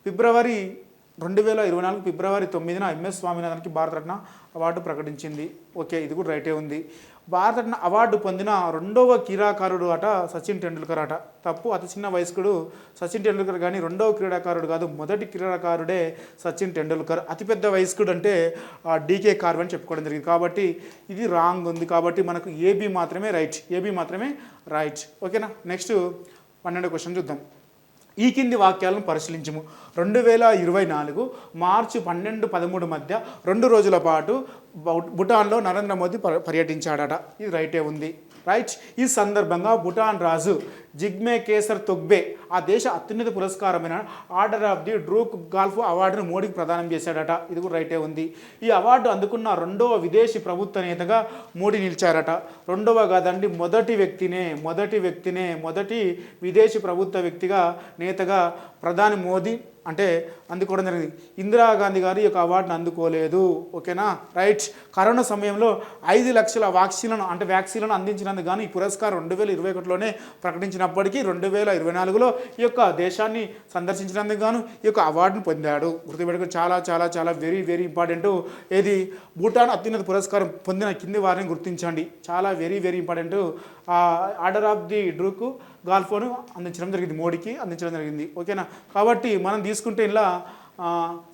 2024 ఫిబ్రవరి 9న ఎంఎస్ స్వామినాథన్కి భారతరత్న అవార్డు ప్రకటించింది. ఓకే, ఇది కూడా రైటే ఉంది. భారతరత్న అవార్డు పొందిన 2వ క్రీడాకారుడు అట సచిన్ టెండూల్కర్ అట. తప్పు. అతి చిన్న వయస్కుడు సచిన్ టెండూల్కర్, కానీ 2వ క్రీడాకారుడు కాదు, మొదటి క్రీడాకారుడే సచిన్ టెండూల్కర్. అతిపెద్ద వయస్కుడు అంటే డీకే కార్వ్ అని చెప్పుకోవడం జరిగింది. కాబట్టి ఇది రాంగ్ ఉంది. కాబట్టి మనకు ఏబీ మాత్రమే రైట్. ఓకేనా. నెక్స్ట్ 12వ క్వశ్చన్ చూద్దాం. ఈ కింది వాక్యాలను పరిశీలించము. 2024 మార్చి 12-13 మధ్య 2 రోజుల పాటు భూటాన్లో నరేంద్ర మోదీ పర్యటించాడట. ఇది రైటే ఉంది. రైట్. ఈ సందర్భంగా భూటాన్ రాజు జిగ్మే కేసర్ తొగ్బే ఆ దేశ అత్యున్నత పురస్కారమైన ఆర్డర్ ఆఫ్ ది డ్రూక్ గాల్ఫ్ అవార్డును మోడీకి ప్రదానం చేశాడట. ఇది కూడా రైటే ఉంది. ఈ అవార్డు అందుకున్న 2వ విదేశీ ప్రభుత్వ నేతగా మోడీ నిలిచారట. 2వ కాదండి, మొదటి విదేశీ ప్రభుత్వ నేతగా ప్రధాని మోదీ అంటే అందుకోవడం జరిగింది. ఇందిరాగాంధీ గారు ఈ యొక్క అవార్డును అందుకోలేదు. ఓకేనా రైట్. కరోనా సమయంలో 5 లక్షల వ్యాక్సిన్లను అందించినందుకు గాను ఈ పురస్కారం 2021లోనే ప్రకటించినప్పటికీ 2024లో ఈ యొక్క దేశాన్ని సందర్శించినందుకు గాను ఈ యొక్క అవార్డును పొందాడు. గుర్తుపెట్టుకుని చాలా వెరీ ఇంపార్టెంట్. ఏది భూటాన్ అత్యున్నత పురస్కారం పొందిన కింది వారిని గుర్తించండి. చాలా very important. Order of the Druk గాల్ఫ్ను మోడీకి అందించడం జరిగింది. ఓకేనా. కాబట్టి మనం తీసుకుంటే ఇలా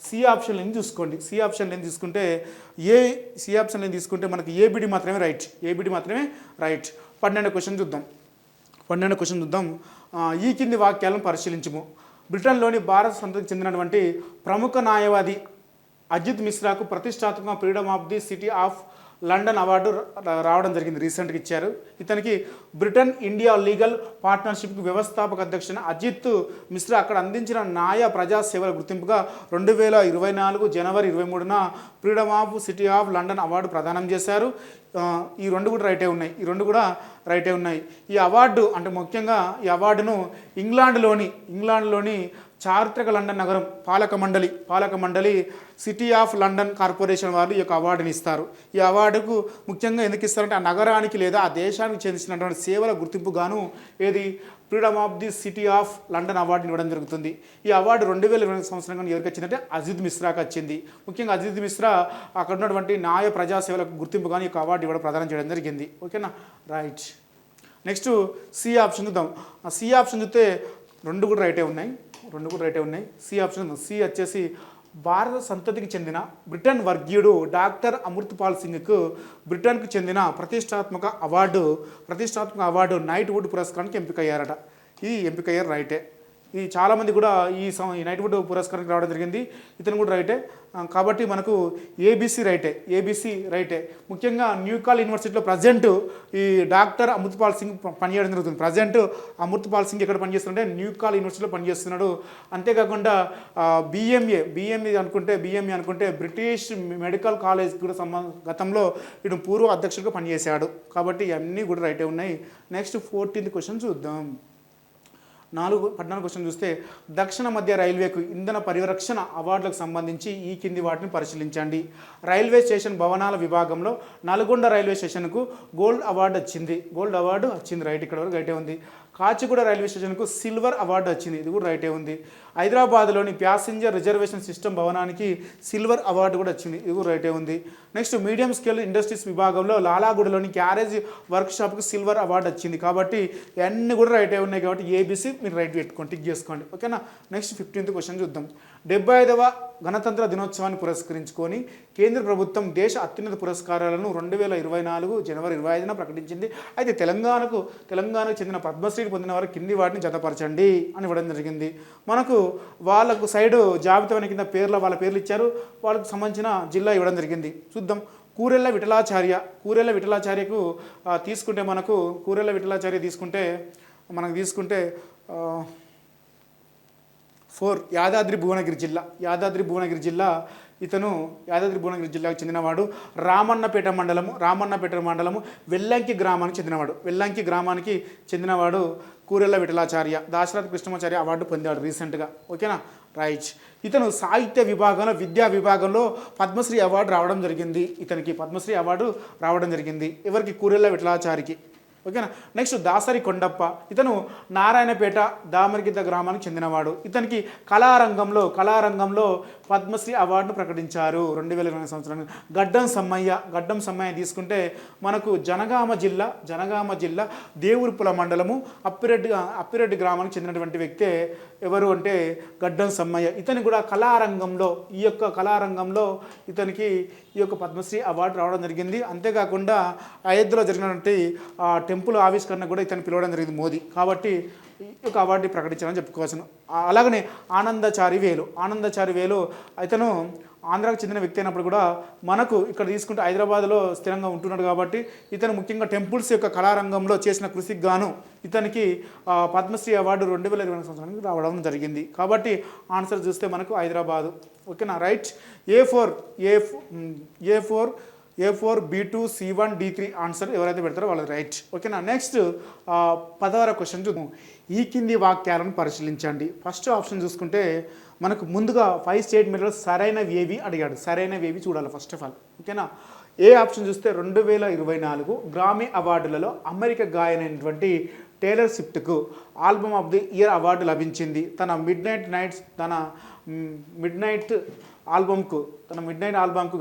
సి ఆప్షన్ లేని చూసుకోండి. సి ఆప్షన్ లేని తీసుకుంటే మనకి ఏబిడి మాత్రమే రైట్. 12వ క్వశ్చన్ చూద్దాం. ఈ కింది వాక్యాలను పరిశీలించము. బ్రిటన్లోని భారత సంతతికి చెందినటువంటి ప్రముఖ న్యాయవాది అజిత్ మిశ్రాకు ప్రతిష్టాత్మక freedom of the city of London award రావడం జరిగింది, రీసెంట్గా ఇచ్చారు. ఇతనికి బ్రిటన్ ఇండియా లీగల్ పార్ట్నర్షిప్కి వ్యవస్థాపక అధ్యక్షుడు అజిత్ మిశ్రా అక్కడ అందించిన న్యాయ ప్రజా సేవల గుర్తింపుగా 2024 జనవరి 23న freedom of city of London award ప్రదానం చేశారు. ఈ రెండు కూడా రైటే ఉన్నాయి. ఈ అవార్డు అంటే ముఖ్యంగా ఈ అవార్డును ఇంగ్లాండ్లోని చారిత్రక లండన్ నగరం పాలక మండలి సిటీ ఆఫ్ లండన్ కార్పొరేషన్ వారు ఈ యొక్క అవార్డుని ఇస్తారు. ఈ అవార్డుకు ముఖ్యంగా ఎందుకు ఇస్తారంటే ఆ నగరానికి లేదా ఆ దేశానికి చెందినటువంటి సేవల గుర్తింపుగాను freedom of the city of London అవార్డుని ఇవ్వడం జరుగుతుంది. ఈ అవార్డు 2020 సంవత్సరం కానీ ఎవరికి వచ్చిందంటే అజిత్ మిశ్రాకి వచ్చింది. ముఖ్యంగా అజిత్ మిశ్రా అక్కడ ఉన్నటువంటి న్యాయ ప్రజా సేవలకు గుర్తింపు కానీ ఈ అవార్డు ఇవ్వడం ప్రదానం చేయడం జరిగింది. ఓకేనా, రైట్. నెక్స్ట్ సి ఆప్షన్ చూద్దాం. సి ఆప్షన్ చూస్తే రెండు కూడా రైటే ఉన్నాయి. సి ఆప్షన్ సి వచ్చేసి భారత సంతతికి చెందిన బ్రిటన్ వర్గీయుడు డాక్టర్ అమృత్పాల్ సింగ్కు బ్రిటన్కు చెందిన ప్రతిష్టాత్మక అవార్డు నైట్ వుడ్ పురస్కారానికి ఎంపికయ్యారు రైటే. ఈ చాలామంది కూడా ఈ నైట్ వుడ్ పురస్కారానికి రావడం జరిగింది. ఇతను కూడా రైటే. కాబట్టి మనకు ఏబీసీ రైటే. ముఖ్యంగా న్యూకాల్ యూనివర్సిటీలో ప్రజెంట్ ఈ డాక్టర్ అమృత్పాల్ సింగ్ పనిచేయడం జరుగుతుంది. ప్రజెంట్ అమృత్పాల్ సింగ్ ఎక్కడ పనిచేస్తుంటే న్యూకాల్ యూనివర్సిటీలో పనిచేస్తున్నాడు. అంతేకాకుండా బిఎంఏ అనుకుంటే బ్రిటిష్ మెడికల్ కాలేజ్ కూడా గతంలో ఇటు పూర్వ అధ్యక్షుడిగా పనిచేశాడు. కాబట్టి ఇవన్నీ కూడా రైటే ఉన్నాయి. నెక్స్ట్ 14th క్వశ్చన్ చూద్దాం. 14 క్వశ్చన్ చూస్తే దక్షిణ మధ్య రైల్వేకు ఇంధన పరిరక్షణ అవార్డులకు సంబంధించి ఈ కింది వాటిని పరిశీలించండి. రైల్వే స్టేషన్ భవనాల విభాగంలో నల్గొండ రైల్వే స్టేషన్కు గోల్డ్ అవార్డు వచ్చింది రైట్. ఇక్కడ వరకు రైటే ఉంది. కాచిగూడ రైల్వే స్టేషన్కు సిల్వర్ అవార్డు వచ్చింది, ఇది కూడా రైటే ఉంది. హైదరాబాద్లోని ప్యాసింజర్ రిజర్వేషన్ సిస్టమ్ భవనానికి సిల్వర్ అవార్డు కూడా వచ్చింది, ఇది కూడా రైటే ఉంది. నెక్స్ట్ మీడియం స్కేల్ ఇండస్ట్రీస్ విభాగంలో లాలాగూడలోని క్యారేజ్ వర్క్షాప్కి సిల్వర్ అవార్డు వచ్చింది. కాబట్టి ఇవన్నీ కూడా రైటే ఉన్నాయి. కాబట్టి ఏబీసీ మీరు రైట్ పెట్టుకోండి, టిక్ చేసుకోండి. ఓకేనా. నెక్స్ట్ 15th క్వశ్చన్ చూద్దాం. 75వ గణతంత్ర దినోత్సవాన్ని పురస్కరించుకొని కేంద్ర ప్రభుత్వం దేశ అత్యున్నత పురస్కారాలను 2024 జనవరి 25న ప్రకటించింది. అయితే తెలంగాణకు చెందిన పద్మశ్రీ పొందిన వారు కింది వాటిని జతపరచండి అని ఇవ్వడం జరిగింది. మనకు వాళ్ళకు సైడ్ జాబితా కింద వాళ్ళ పేర్లు ఇచ్చారు. వాళ్ళకు సంబంధించిన జిల్లా ఇవ్వడం జరిగింది. చూద్దాం. కూరెళ్ళ విఠలాచార్యకు తీసుకుంటే తీసుకుంటే 4 యాదాద్రి భువనగిరి జిల్లా ఇతను యాదాద్రి భువనగిరి జిల్లాకు చెందినవాడు. రామన్నపేట మండలము వెల్లంకి గ్రామానికి చెందినవాడు కూరెళ్ళ విఠలాచార్య. దాశరథి కృష్ణమాచార్య అవార్డు పొందాడు రీసెంట్గా. ఓకేనా, రైట్. ఇతను సాహిత్య విభాగంలో విద్యా విభాగంలో పద్మశ్రీ అవార్డు రావడం జరిగింది. ఎవరికి? కూరెళ్ళ విఠలాచారికి. ఓకేనా. నెక్స్ట్ దాసరి కొండప్ప. ఇతను నారాయణపేట దామరిగిద్ద గ్రామానికి చెందినవాడు. ఇతనికి కళారంగంలో పద్మశ్రీ అవార్డును ప్రకటించారు 2020 సంవత్సరానికి. గడ్డం సమ్మయ్య తీసుకుంటే మనకు జనగామ జిల్లా దేవురుపుల మండలము అప్పిరెడ్డి గ్రామానికి చెందినటువంటి వ్యక్తే ఎవరు అంటే గడ్డం సమ్మయ్య. ఇతని కూడా కళారంగంలో ఇతనికి ఈ యొక్క పద్మశ్రీ అవార్డు రావడం జరిగింది. అంతేకాకుండా అయోధ్యలో జరిగినటువంటి టెంపుల్ ఆవిష్కరణ కూడా ఇతను పిలవడం జరిగింది మోదీ. కాబట్టి ఈ యొక్క అవార్డు ప్రకటించాలని చెప్పుకోవాల్సిన. అలాగనే ఆనందచారి వేలు ఇతను ఆంధ్రాకు చెందిన వ్యక్తి అయినప్పుడు కూడా మనకు ఇక్కడ తీసుకుంటే హైదరాబాద్లో స్థిరంగా ఉంటున్నాడు. కాబట్టి ఇతను ముఖ్యంగా టెంపుల్స్ యొక్క కళారంగంలో చేసిన కృషికి గాను ఇతనికి పద్మశ్రీ అవార్డు 2020 సంవత్సరానికి రావడం జరిగింది. కాబట్టి ఆన్సర్ చూస్తే మనకు హైదరాబాదు. ఓకేనా, right. A4 B2 C1 D3 answer ఎవరైతే పెడతారో వాళ్ళది రైట్. ఓకేనా. నెక్స్ట్ 16వ క్వశ్చన్ చూద్దాం. ఈ కింది వాక్యాలను పరిశీలించండి. ఫస్ట్ ఆప్షన్ చూసుకుంటే మనకు ముందుగా 5 స్టేట్మెంట్లో సరైనవి ఏవి అడిగాడు. సరైనవి ఏవి చూడాలి ఫస్ట్ ఆఫ్ ఆల్. ఓకేనా. ఏ ఆప్షన్ చూస్తే 2024 గ్రామీ అవార్డులలో అమెరికా గాయనైనటువంటి టేలర్ స్విఫ్ట్కు album of the year award లభించింది. తన మిడ్ నైట్ ఆల్బమ్కు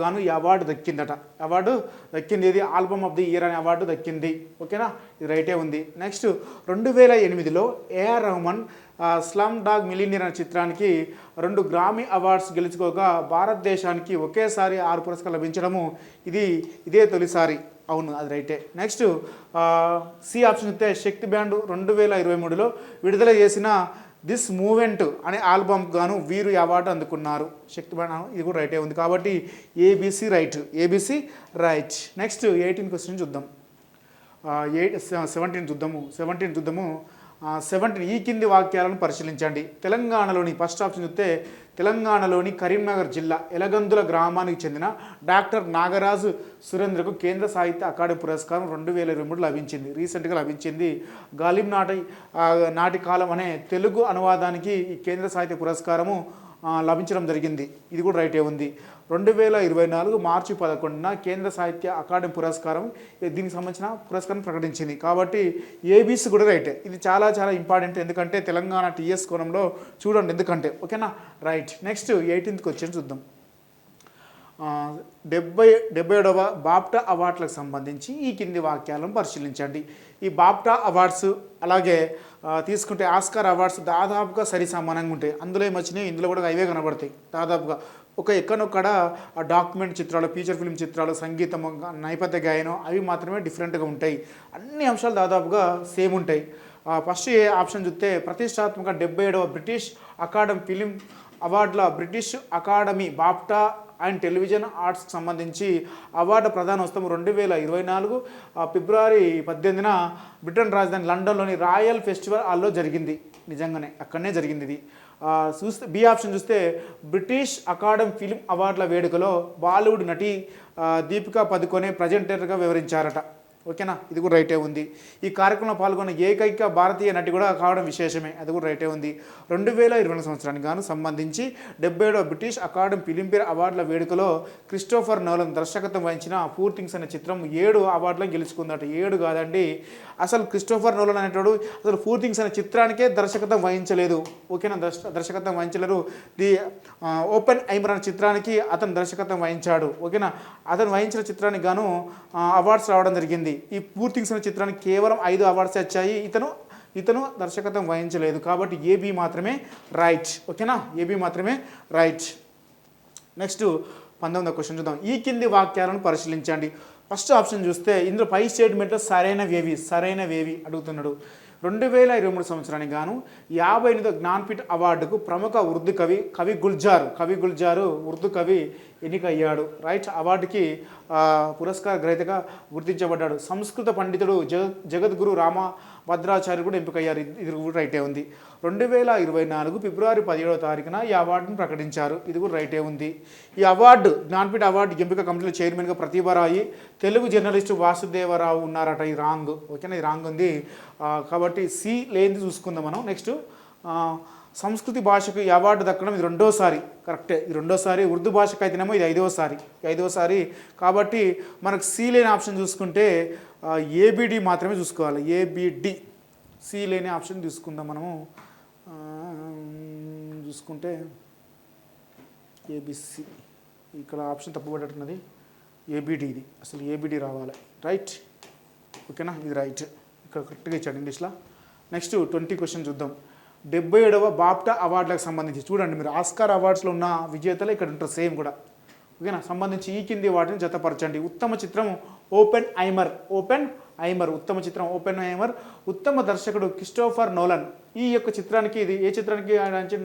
గాను ఈ అవార్డు దక్కింది. ఇది ఆల్బమ్ ఆఫ్ ది ఇయర్ అనే అవార్డు దక్కింది. ఓకేనా, ఇది రైటే ఉంది. నెక్స్ట్ 2008లో A R Rahman slum dog millionaire అనే చిత్రానికి 2 గ్రామీ అవార్డ్స్ గెలుచుకోగా భారతదేశానికి ఒకేసారి 6 పురస్కారాలు లభించడము ఇదే తొలిసారి. అవును, అది రైటే. నెక్స్ట్ సి ఆప్షన్ అయితే శక్తి బ్యాండ్ 2023లో విడుదల చేసిన దిస్ మూమెంట్ అనే ఆల్బమ్ గాను వీరు ఈ అవార్డు అందుకున్నారు. శక్తిబాణ ఇది కూడా రైటే ఉంది కాబట్టి ABC right, ABC right. Next 18 question చూద్దాం. 17 చూద్దాము. 17 ఈ కింది వాక్యాలను పరిశీలించండి. తెలంగాణలోని ఫస్ట్ ఆప్షన్ చూస్తే తెలంగాణలోని కరీంనగర్ జిల్లా ఎలగందుల గ్రామానికి చెందిన డాక్టర్ నాగరాజు సురేంద్రకు కేంద్ర సాహిత్య అకాడమీ పురస్కారం 2023 లభించింది. రీసెంట్గా లభించింది. గాలిబ్ నాటి కాలం అనే తెలుగు అనువాదానికి ఈ కేంద్ర సాహిత్య పురస్కారము లభించడం జరిగింది. ఇది కూడా రైటే ఉంది. 2024 మార్చి 11న కేంద్ర సాహిత్య అకాడమీ పురస్కారం దీనికి సంబంధించిన పురస్కారం ప్రకటించింది. కాబట్టి ఏబీసీ కూడా రైటే. ఇది చాలా చాలా ఇంపార్టెంట్, ఎందుకంటే తెలంగాణ టీఎస్ కోణంలో చూడండి, ఎందుకంటే ఓకేనా రైట్. నెక్స్ట్ 18th క్వశ్చన్ చూద్దాం. 77వ బాప్టా అవార్డులకు సంబంధించి ఈ కింది వాక్యాలను పరిశీలించండి. ఈ బాప్టా అవార్డ్స్ అలాగే తీసుకుంటే ఆస్కార్ అవార్డ్స్ దాదాపుగా సరి సమానంగా ఉంటాయి. అందులో ఏమొచ్చినాయి, ఇందులో కూడా అవే కనబడతాయి దాదాపుగా. ఎక్కడొక్కడ ఆ డాక్యుమెంట్ చిత్రాలు, ఫీచర్ ఫిల్మ్ చిత్రాలు, సంగీతం, నేపథ్య గాయనం అవి మాత్రమే డిఫరెంట్గా ఉంటాయి. అన్ని అంశాలు దాదాపుగా సేమ్ ఉంటాయి. ఫస్ట్ ఏ ఆప్షన్ చూస్తే ప్రతిష్టాత్మక 77వ బ్రిటిష్ అకాడమీ ఫిలిం అవార్డుల British academy BAFTA and television ఆర్ట్స్కి సంబంధించి అవార్డు ప్రదానోత్సవం 2024 ఫిబ్రవరి 18న బ్రిటన్ రాజధాని లండన్లోని రాయల్ ఫెస్టివల్ హాల్లో జరిగింది. నిజంగానే అక్కడనే జరిగింది ఇది. చూస్తే బి ఆప్షన్ చూస్తే బ్రిటిష్ అకాడమీ ఫిల్మ్ అవార్డుల వేడుకలో బాలీవుడ్ నటి దీపికా పదుకొనే ప్రజెంటర్గా వివరించారట. ఓకేనా, ఇది కూడా రైటే ఉంది. ఈ కార్యక్రమంలో పాల్గొన్న ఏకైక భారతీయ నటి కూడా కావడం విశేషమే, అది కూడా రైటే ఉంది. 2020 సంవత్సరానికి గాను సంబంధించి 77వ బ్రిటిష్ అకాడమీ ఫిలింఫేర్ అవార్డుల వేడుకలో క్రిస్టోఫర్ నోలన్ దర్శకత్వం వహించిన పూర్ థింగ్స్ అనే చిత్రం 7 అవార్డులను గెలుచుకుందట. 7 కాదండి, అసలు క్రిస్టోఫర్ నోలన్ అనేటోడు అసలు పూర్ థింగ్స్ అనే చిత్రానికే దర్శకత్వం వహించలేదు. ఓకేనా, దర్శకత్వం వహించలేరు. ది ఓపెన్ ఐమర్ అనే చిత్రానికి అతను దర్శకత్వం వహించాడు. ఓకేనా, అతను వహించిన చిత్రానికి గాను అవార్డ్స్ రావడం జరిగింది. ఈ పూర్ థింగ్స్ అనే చిత్రానికి కేవలం 5 అవార్డ్స్ వచ్చాయి. ఇతను దర్శకత్వం వహించలేదు. కాబట్టి ఏబీ మాత్రమే రైట్. ఓకేనా, ఏబీ మాత్రమే రైట్. నెక్స్ట్ 19వ క్వశ్చన్ చూద్దాం. ఈ కింది వాక్యాలను పరిశీలించండి. ఫస్ట్ ఆప్షన్ చూస్తే ఇందులో పై స్టేట్మెంట్లో సరైనవేవి అడుగుతున్నాడు. 2023 సంవత్సరానికి గాను 58వ జ్ఞాన్పీఠ్ అవార్డుకు ప్రముఖ ఉర్దూ కవి గుల్జారు ఉర్దూ కవి ఎన్నికయ్యాడు. రైట్, అవార్డుకి పురస్కార గ్రహీతగా గుర్తించబడ్డాడు. సంస్కృత పండితుడు జగద్గురు రామభద్రాచార్య కూడా ఎంపికయ్యారు. ఇది కూడా రైటే ఉంది. 2024 ఫిబ్రవరి 17వ తారీఖున ఈ అవార్డును ప్రకటించారు. ఇది కూడా రైటే ఉంది. ఈ అవార్డు జ్ఞాన్పీఠ్ అవార్డు ఎంపిక కమిటీలో చైర్మన్గా ప్రతిభారాయి, తెలుగు జర్నలిస్టు వాసుదేవరావు ఉన్నారట. ఈ రాంగ్. ఓకేనా, ఇది రాంగ్ ఉంది. కాబట్టి సి లేనిది చూసుకుందాం మనం. నెక్స్ట్ సంస్కృతి భాషకు ఈ అవార్డు దక్కడం ఇది 2వసారి. కరెక్టే, ఇది 2వసారి. ఉర్దూ భాషకు అయితేనేమో ఇది 5వసారి. కాబట్టి మనకు సి లేని ఆప్షన్ చూసుకుంటే ఏబిడి మాత్రమే చూసుకోవాలి. ఏబిడి, సి లేని ఆప్షన్ తీసుకుందాం మనము. చూసుకుంటే ఏబిసి, ఇక్కడ ఆప్షన్ తప్పుపడ్డట్టున్నది. ఏబిడి, ఇది అసలు ఏబిడి రావాలి. రైట్, ఓకేనా, ఇది రైట్. ఇక్కడ కరెక్ట్గా ఇచ్చాడు ఇంగ్లీష్లో. నెక్స్ట్ 20 క్వశ్చన్ చూద్దాం. 77వ బాప్టా అవార్డులకు సంబంధించి చూడండి, మీరు ఆస్కార్ అవార్డ్స్లో ఉన్న విజేతలు ఇక్కడ ఉంటారు సేమ్ కూడా. ఓకేనా, సంబంధించి ఈ కింది వాటిని జతపరచండి. ఉత్తమ చిత్రం ఓపెన్ ఐమర్ ఉత్తమ చిత్రం ఓపెన్ ఐమర్. ఉత్తమ దర్శకుడు క్రిస్టోఫర్ నోలన్. ఈ యొక్క చిత్రానికి, ఇది ఏ చిత్రానికి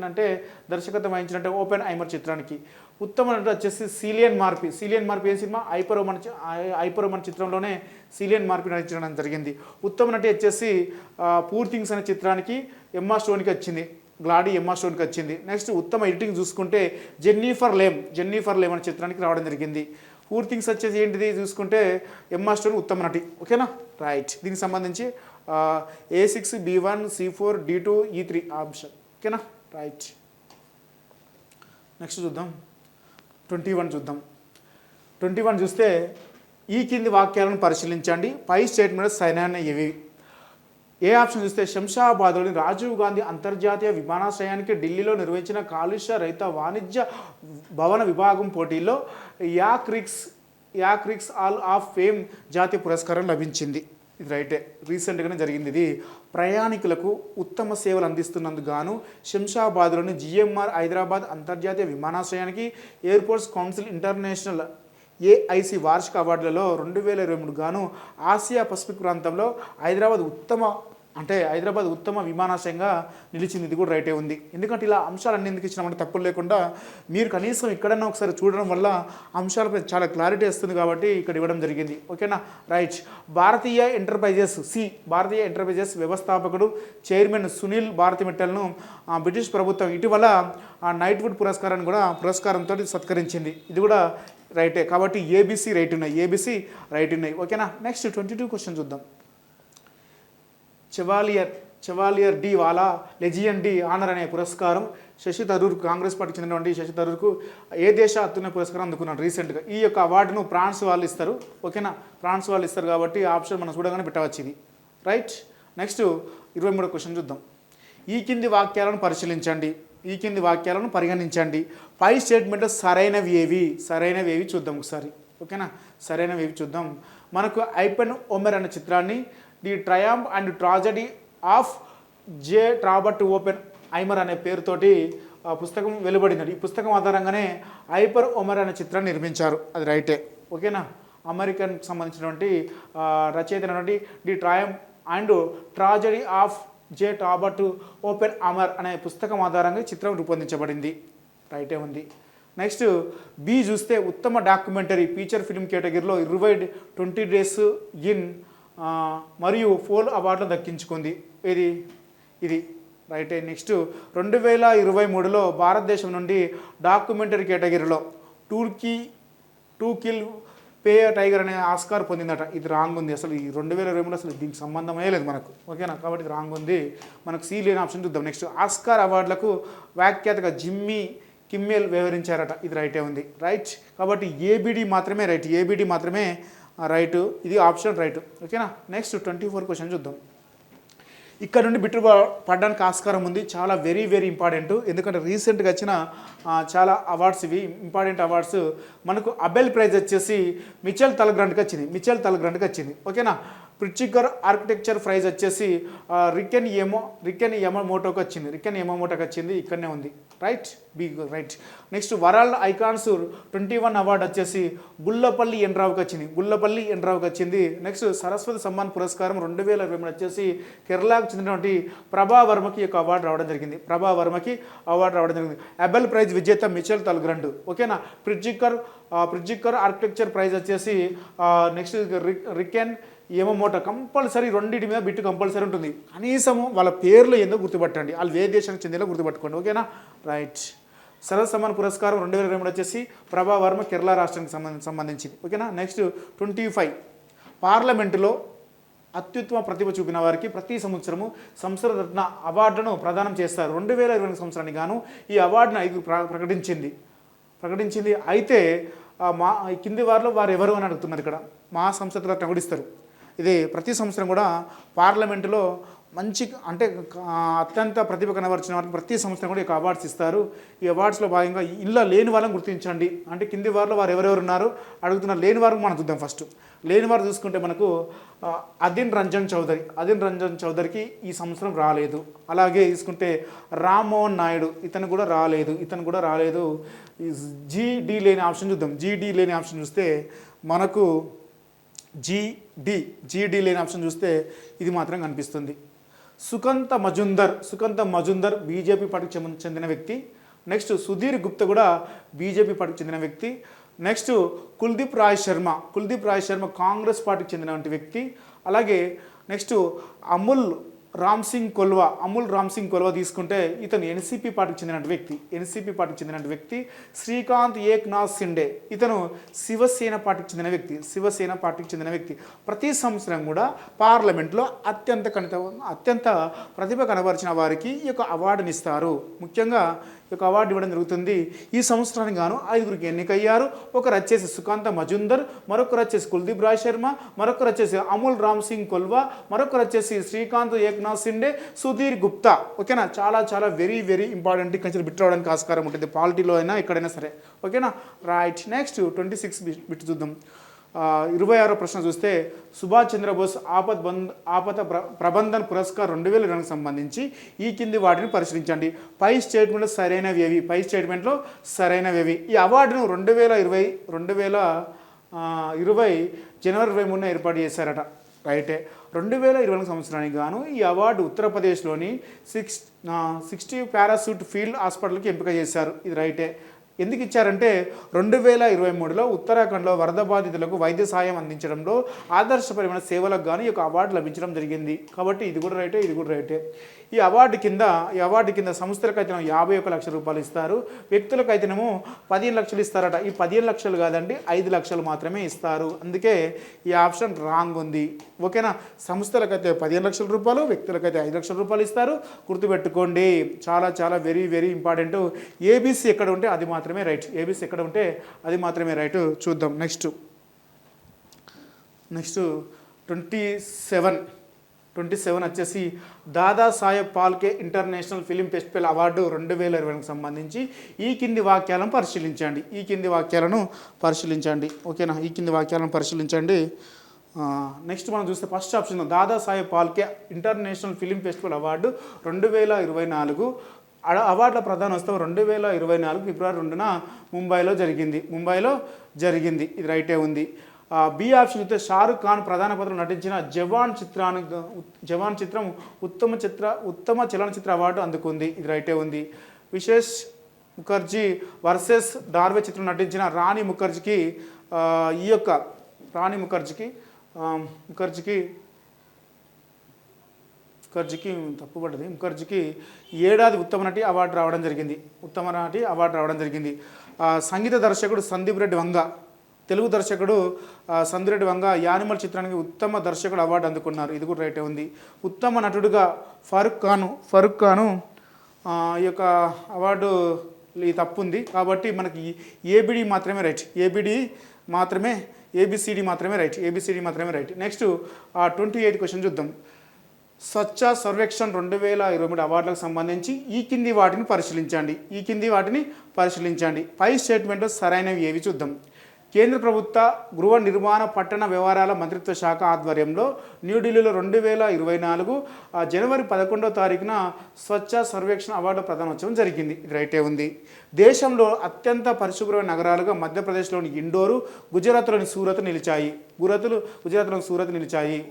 అంటే దర్శకత్వం వహించినట్టే ఓపెన్ ఐమర్ చిత్రానికి. ఉత్తమ నటుడు వచ్చేసి సిలియన్ మార్ఫీ ఏ సినిమా, ఐపరోమన్ చిత్రంలోనే సిలియన్ మార్ఫీ నటించడం జరిగింది. ఉత్తమ నటి వచ్చేసి పూర్ థింగ్స్ అనే చిత్రానికి ఎమ్మా స్టోన్కి వచ్చింది. గ్లాడీ ఎమ్మా స్టోన్కి వచ్చింది. నెక్స్ట్ ఉత్తమ ఎడిటింగ్ చూసుకుంటే జెన్నిఫర్ లేమ్ అనే చిత్రానికి రావడం జరిగింది. పూర్ థింగ్స్ వచ్చేసి ఏంటిది చూసుకుంటే ఎమ్మా స్టోన్ ఉత్తమ నటి. ఓకేనా, రైట్. దీనికి సంబంధించి A6, B1, C4, D2, E3 option. ఓకేనా, రైట్. నెక్స్ట్ చూద్దాం. 21 చూస్తే ఈ కింది వాక్యాలను పరిశీలించండి. పై స్టేట్మెంట్ సరైనవి. ఏ ఆప్షన్ చూస్తే శంషాబాద్లోని రాజీవ్ గాంధీ అంతర్జాతీయ విమానాశ్రయానికి ఢిల్లీలో నిర్వహించిన కాలుష్య రహిత వాణిజ్య భవన విభాగం పోటీల్లో యాక్రిక్స్ ఆల్ ఆఫ్ ఫేమ్ జాతీయ పురస్కారం లభించింది. ఇది రైటే, రీసెంట్గానే జరిగింది. ఇది ప్రయాణికులకు ఉత్తమ సేవలు అందిస్తున్నందుకు గాను శంషాబాద్లోని GMR హైదరాబాద్ అంతర్జాతీయ విమానాశ్రయానికి ఎయిర్పోర్ట్స్ కౌన్సిల్ ఇంటర్నేషనల్ AIC వార్షిక అవార్డులలో 2023 గాను ఆసియా పసిఫిక్ ప్రాంతంలో హైదరాబాద్ ఉత్తమ అంటే హైదరాబాద్ ఉత్తమ విమానాశ్రయంగా నిలిచింది. ఇది కూడా రైటే ఉంది. ఎందుకంటే ఇలా అంశాలన్నీ ఎందుకు ఇచ్చినామంటే తప్పులు లేకుండా మీరు కనీసం ఎక్కడన్నా ఒకసారి చూడడం వల్ల అంశాలపై చాలా క్లారిటీ వస్తుంది కాబట్టి ఇక్కడ ఇవ్వడం జరిగింది. ఓకేనా, రైట్. భారతీయ ఎంటర్ప్రైజెస్ వ్యవస్థాపకుడు చైర్మన్ సునీల్ భారతి మిట్టల్ను బ్రిటిష్ ప్రభుత్వం ఇటీవల నైట్వుడ్ పురస్కారంతో సత్కరించింది. ఇది కూడా రైటే కాబట్టి ఏబీసీ రైట్ ఉన్నాయి. ఓకేనా, నెక్స్ట్ 22 క్వశ్చన్ చూద్దాం. చెవాలియర్ డి వాలా లెజియన్ డి ఆనర్ అనే పురస్కారం శశి థరూర్, కాంగ్రెస్ పార్టీకి చెందినటువంటి శశి థరూర్కు ఏ దేశ అత్యున్నత పురస్కారం అందుకున్నాడు రీసెంట్గా. ఈ యొక్క అవార్డును ఫ్రాన్స్ వాళ్ళు ఇస్తారు. ఓకేనా, ఫ్రాన్స్ వాళ్ళు ఇస్తారు కాబట్టి ఆప్షన్ మనం చూడగానే పెట్టవచ్చు ఇది. రైట్. నెక్స్ట్ 23 క్వశ్చన్ చూద్దాం. ఈ కింది వాక్యాలను పరిగణించండి. పై స్టేట్మెంట్లో సరైనవి ఏవి చూద్దాం ఒకసారి. ఓకేనా, సరైనవి ఏవి చూద్దాం. మనకు ఐపెన్ ఒమెర్ అనే చిత్రాన్ని the triumph and tragedy of J Robert Oppenheimer అనే పేరుతోటి పుస్తకం వెలువడింది. ఈ పుస్తకం ఆధారంగానే ఐపర్ ఒమెర్ అనే చిత్రాన్ని నిర్మించారు. అది రైటే. ఓకేనా, అమెరికన్ సంబంధించినటువంటి రచయిత అయినటువంటి the triumph and tragedy of J Robert Oppenheimer అనే పుస్తకం ఆధారంగా చిత్రం రూపొందించబడింది. రైటే ఉంది. నెక్స్ట్ బి చూస్తే ఉత్తమ డాక్యుమెంటరీ ఫీచర్ ఫిల్మ్ కేటగిరీలో 20 డేస్ ఇన్ మరియు ఫోల్ అవార్డులు దక్కించుకుంది. ఇది రైటే. నెక్స్ట్ 2023లో భారతదేశం నుండి డాక్యుమెంటరీ కేటగిరీలో టూ కిల్ పే టైగర్ అనే ఆస్కార్ పొందిందట. ఇది రాంగ్ ఉంది. అసలు ఈ 2023 అసలు దీనికి సంబంధమే లేదు మనకు. ఓకేనా, కాబట్టి ఇది రాంగ్ ఉంది. మనకు సి లేని ఆప్షన్ చూద్దాం. నెక్స్ట్ ఆస్కార్ అవార్డులకు వ్యాఖ్యాతగా జిమ్మీ కిమ్మెల్ వ్యవహరించారట. ఇది రైటే ఉంది. రైట్. కాబట్టి ఏబిడి మాత్రమే రైట్. ఇది ఆప్షన్ రైట్. ఓకేనా, నెక్స్ట్ 24 క్వశ్చన్ చూద్దాం. ఇక్కడ నుండి బిట్టు పడడానికి ఆస్కారం ఉంది. చాలా వెరీ ఇంపార్టెంట్. ఎందుకంటే రీసెంట్గా వచ్చిన చాలా అవార్డ్స్ ఇవి ఇంపార్టెంట్ అవార్డ్స్. మనకు అబెల్ ప్రైజ్ వచ్చేసి మిచెల్ తలగ్రాంట్కి వచ్చింది. ఓకేనా, ప్రిట్జికర్ ఆర్కిటెక్చర్ ప్రైజ్ వచ్చేసి రికెన్ యమమోటోకి వచ్చింది. ఇక్కడనే ఉంది. Right, B right. Next world icons 21 award వచ్చేసి గుల్లపల్లి ఎండ్రావుకి వచ్చింది. నెక్స్ట్ సరస్వతి సమ్మాన్ పురస్కారం 2023 వచ్చేసి కేరళకు చెందినటువంటి ప్రభా వర్మకి యొక్క అవార్డు రావడం జరిగింది. అబెల్ ప్రైజ్ విజేత మిచెల్ తలగ్రాంట్. ఓకేనా, ప్రిట్జికర్ ఆర్కిటెక్చర్ ప్రైజ్ వచ్చేసి నెక్స్ట్ రికెన్ యమమోటో. కంపల్సరీ రెండింటి మీద బిట్టు కంపల్సరీ ఉంటుంది. కనీసము వాళ్ళ పేర్లు ఏందో గుర్తుపట్టండి, వాళ్ళు ఏ దేశానికి చెందిన గుర్తుపట్టుకోండి. ఓకేనా, రైట్. సరస్ సమ్మాన్ పురస్కారం 2023 వచ్చేసి ప్రభా వర్మ కేరళ రాష్ట్రానికి సంబంధించింది. ఓకేనా, నెక్స్ట్ 25 పార్లమెంటులో అత్యుత్తమ ప్రతిభ చూపిన వారికి ప్రతి సంవత్సరము సంసద రత్న అవార్డును ప్రదానం చేస్తారు. 2020 సంవత్సరానికి గాను ఈ అవార్డును 5 ప్రకటించింది. అయితే కింది వారు ఎవరు అని అడుగుతున్నారు. ఇక్కడ మా సంసద రత్న కూడా ఇస్తారు. ఇది ప్రతి సంవత్సరం కూడా పార్లమెంటులో మంచి అంటే అత్యంత ప్రతిభ కనబరిచిన వారికి ప్రతి సంవత్సరం కూడా ఈ అవార్డ్స్ ఇస్తారు. ఈ అవార్డ్స్లో భాగంగా ఇలా లేని వాళ్ళని గుర్తించండి. అంటే కింది వారిలో వారు ఎవరెవరు ఉన్నారు అడుగుతున్నారు. లేని వారు మనం చూద్దాం. ఫస్ట్ లేని వారు చూసుకుంటే మనకు అదిన్ రంజన్ చౌదరికి ఈ సంవత్సరం రాలేదు. అలాగే తీసుకుంటే రామ్మోహన్ నాయుడు ఇతను కూడా రాలేదు. జీడి లేని ఆప్షన్ చూద్దాం. జీడి లేని ఆప్షన్ చూస్తే మనకు జీడి లేని ఆప్షన్ చూస్తే ఇది మాత్రం కనిపిస్తుంది. సుకంత మజుందర్ బీజేపీ పార్టీకి చెందిన వ్యక్తి. నెక్స్ట్ సుధీర్ గుప్తా కూడా బీజేపీ పార్టీకి చెందిన వ్యక్తి. నెక్స్ట్ కుల్దీప్ రాయ్ శర్మ కాంగ్రెస్ పార్టీకి చెందినటువంటి వ్యక్తి. అలాగే నెక్స్ట్ అమూల్ రామ్ సింగ్ కొల్వా తీసుకుంటే ఇతను ఎన్సీపీ పార్టీకి చెందిన వ్యక్తి. శ్రీకాంత్ ఏక్నాథ్ షిండే ఇతను శివసేన పార్టీకి చెందిన వ్యక్తి. ప్రతి సంవత్సరం కూడా పార్లమెంట్లో అత్యంత ప్రతిభ కనబరిచిన వారికి ఈ యొక్క అవార్డుని ఇస్తారు. ముఖ్యంగా ఈ యొక్క అవార్డు ఇవ్వడం జరుగుతుంది. ఈ సంవత్సరానికి గాను 5 ఎన్నికయ్యారు. ఒకరు వచ్చేసి సుకాంత మజుందర్, మరొకరు వచ్చేసి కుల్దీప్ రాయ్ శర్మ, మరొకరు వచ్చేసి అమూల్ రామ్ సింగ్ కొల్వా, మరొకరు వచ్చేసి శ్రీకాంత్ ఏక్నాథ్ షిండే, సుధీర్ గుప్తా. ఓకేనా, చాలా వెరీ ఇంపార్టెంట్. కొంచెం బిట్ రావడానికి ఆస్కారం ఉంటుంది, పాలిటీలో అయినా ఎక్కడైనా సరే. ఓకేనా, రైట్. నెక్స్ట్ 26 బిట్ చూద్దాం. 26వ ప్రశ్న చూస్తే సుభాష్ చంద్రబోస్ ఆపద ప్రబంధన్ పురస్కార్ 2020కి సంబంధించి ఈ కింది వాటిని పరిశీలించండి. పై స్టేట్మెంట్లో సరైనవి. ఈ అవార్డును 2020 జనవరి 23 ఏర్పాటు చేశారట. రైటే. 2024 సంవత్సరానికి గాను ఈ అవార్డు ఉత్తరప్రదేశ్లోని 60 పారాసూట్ ఫీల్డ్ హాస్పిటల్కి ఎంపిక చేశారు. ఇది రైటే. ఎందుకు ఇచ్చారంటే 2023లో ఉత్తరాఖండ్లో వరద బాధితులకు వైద్య సాయం అందించడంలో ఆదర్శపరమైన సేవలకు గాను ఈ యొక్క అవార్డు లభించడం జరిగింది. కాబట్టి ఇది కూడా రైటే, ఇది కూడా రైటే. ఈ అవార్డు కింద సంస్థలకు అయితే 51 లక్షల రూపాయలు ఇస్తారు, వ్యక్తులకు అయితేనేమో 15 లక్షలు ఇస్తారట. ఈ 15 లక్షలు కాదండి, 5 లక్షలు మాత్రమే ఇస్తారు. అందుకే ఈ ఆప్షన్ రాంగ్ ఉంది. ఓకేనా. సంస్థలకైతే 15 లక్షల రూపాయలు, వ్యక్తులకైతే 5 లక్షల రూపాయలు ఇస్తారు. గుర్తుపెట్టుకోండి, చాలా చాలా వెరీ వెరీ ఇంపార్టెంట్. ఏబీసీ ఎక్కడ ఉంటే అది మాత్రమే రైట్. ఏబీసీ ఎక్కడ ఉంటే అది మాత్రమే రైట్. చూద్దాం నెక్స్ట్ 27 వచ్చేసి Dadasaheb Phalke international film festival award 2020కి సంబంధించి ఈ కింది వాక్యాలను పరిశీలించండి. ఓకేనా. ఈ కింది వాక్యాలను పరిశీలించండి. నెక్స్ట్ మనం చూస్తే first option Dadasaheb Phalke international film festival award 2024 అవార్డుల ప్రధానోత్సవం 2024 ఫిబ్రవరి 2న ముంబైలో జరిగింది. ఇది రైటే ఉంది. బి ఆప్షన్ అయితే షారుఖ్ ఖాన్ ప్రధాన పాత్రలో నటించిన జవాన్ చిత్రం ఉత్తమ చలనచిత్ర అవార్డు అందుకుంది. ఇది రైటే ఉంది. విశేష్ ముఖర్జీ వర్సెస్ డార్వే చిత్రం నటించిన రాణి ముఖర్జీకి ముఖర్జీకి ఏడాది ఉత్తమ నటి అవార్డు రావడం జరిగింది. సంగీత దర్శకుడు సందీప్ రెడ్డి వంగ, తెలుగు దర్శకుడు సందీప్ రెడ్డి వంగ యానిమల్ చిత్రానికి ఉత్తమ దర్శకుడు అవార్డు అందుకున్నారు. ఇది కూడా రైటే ఉంది. ఉత్తమ నటుడుగా ఫారూక్ ఖాను ఈ యొక్క అవార్డు ఈ తప్పు ఉంది. కాబట్టి మనకి ఏబిడి మాత్రమే రైట్. ఏబిసిడి మాత్రమే రైట్. నెక్స్ట్ 28 క్వశ్చన్ చూద్దాం. స్వచ్ఛ సర్వేక్షణ్ 2023 అవార్డులకు సంబంధించి ఈ కింది వాటిని పరిశీలించండి. పై స్టేట్మెంట్లో సరైనవి ఏవి చూద్దాం. కేంద్ర ప్రభుత్వ గృహ నిర్మాణ పట్టణ వ్యవహారాల మంత్రిత్వ శాఖ ఆధ్వర్యంలో న్యూఢిల్లీలో 2024 జనవరి 11వ తారీఖున స్వచ్ఛ సర్వేక్షణ అవార్డు ప్రదానోత్సవం జరిగింది. ఇది రైటే ఉంది. దేశంలో అత్యంత పరిశుభ్రమైన నగరాలుగా మధ్యప్రదేశ్లోని ఇండోరు, గుజరాత్లోని సూరత్ నిలిచాయి.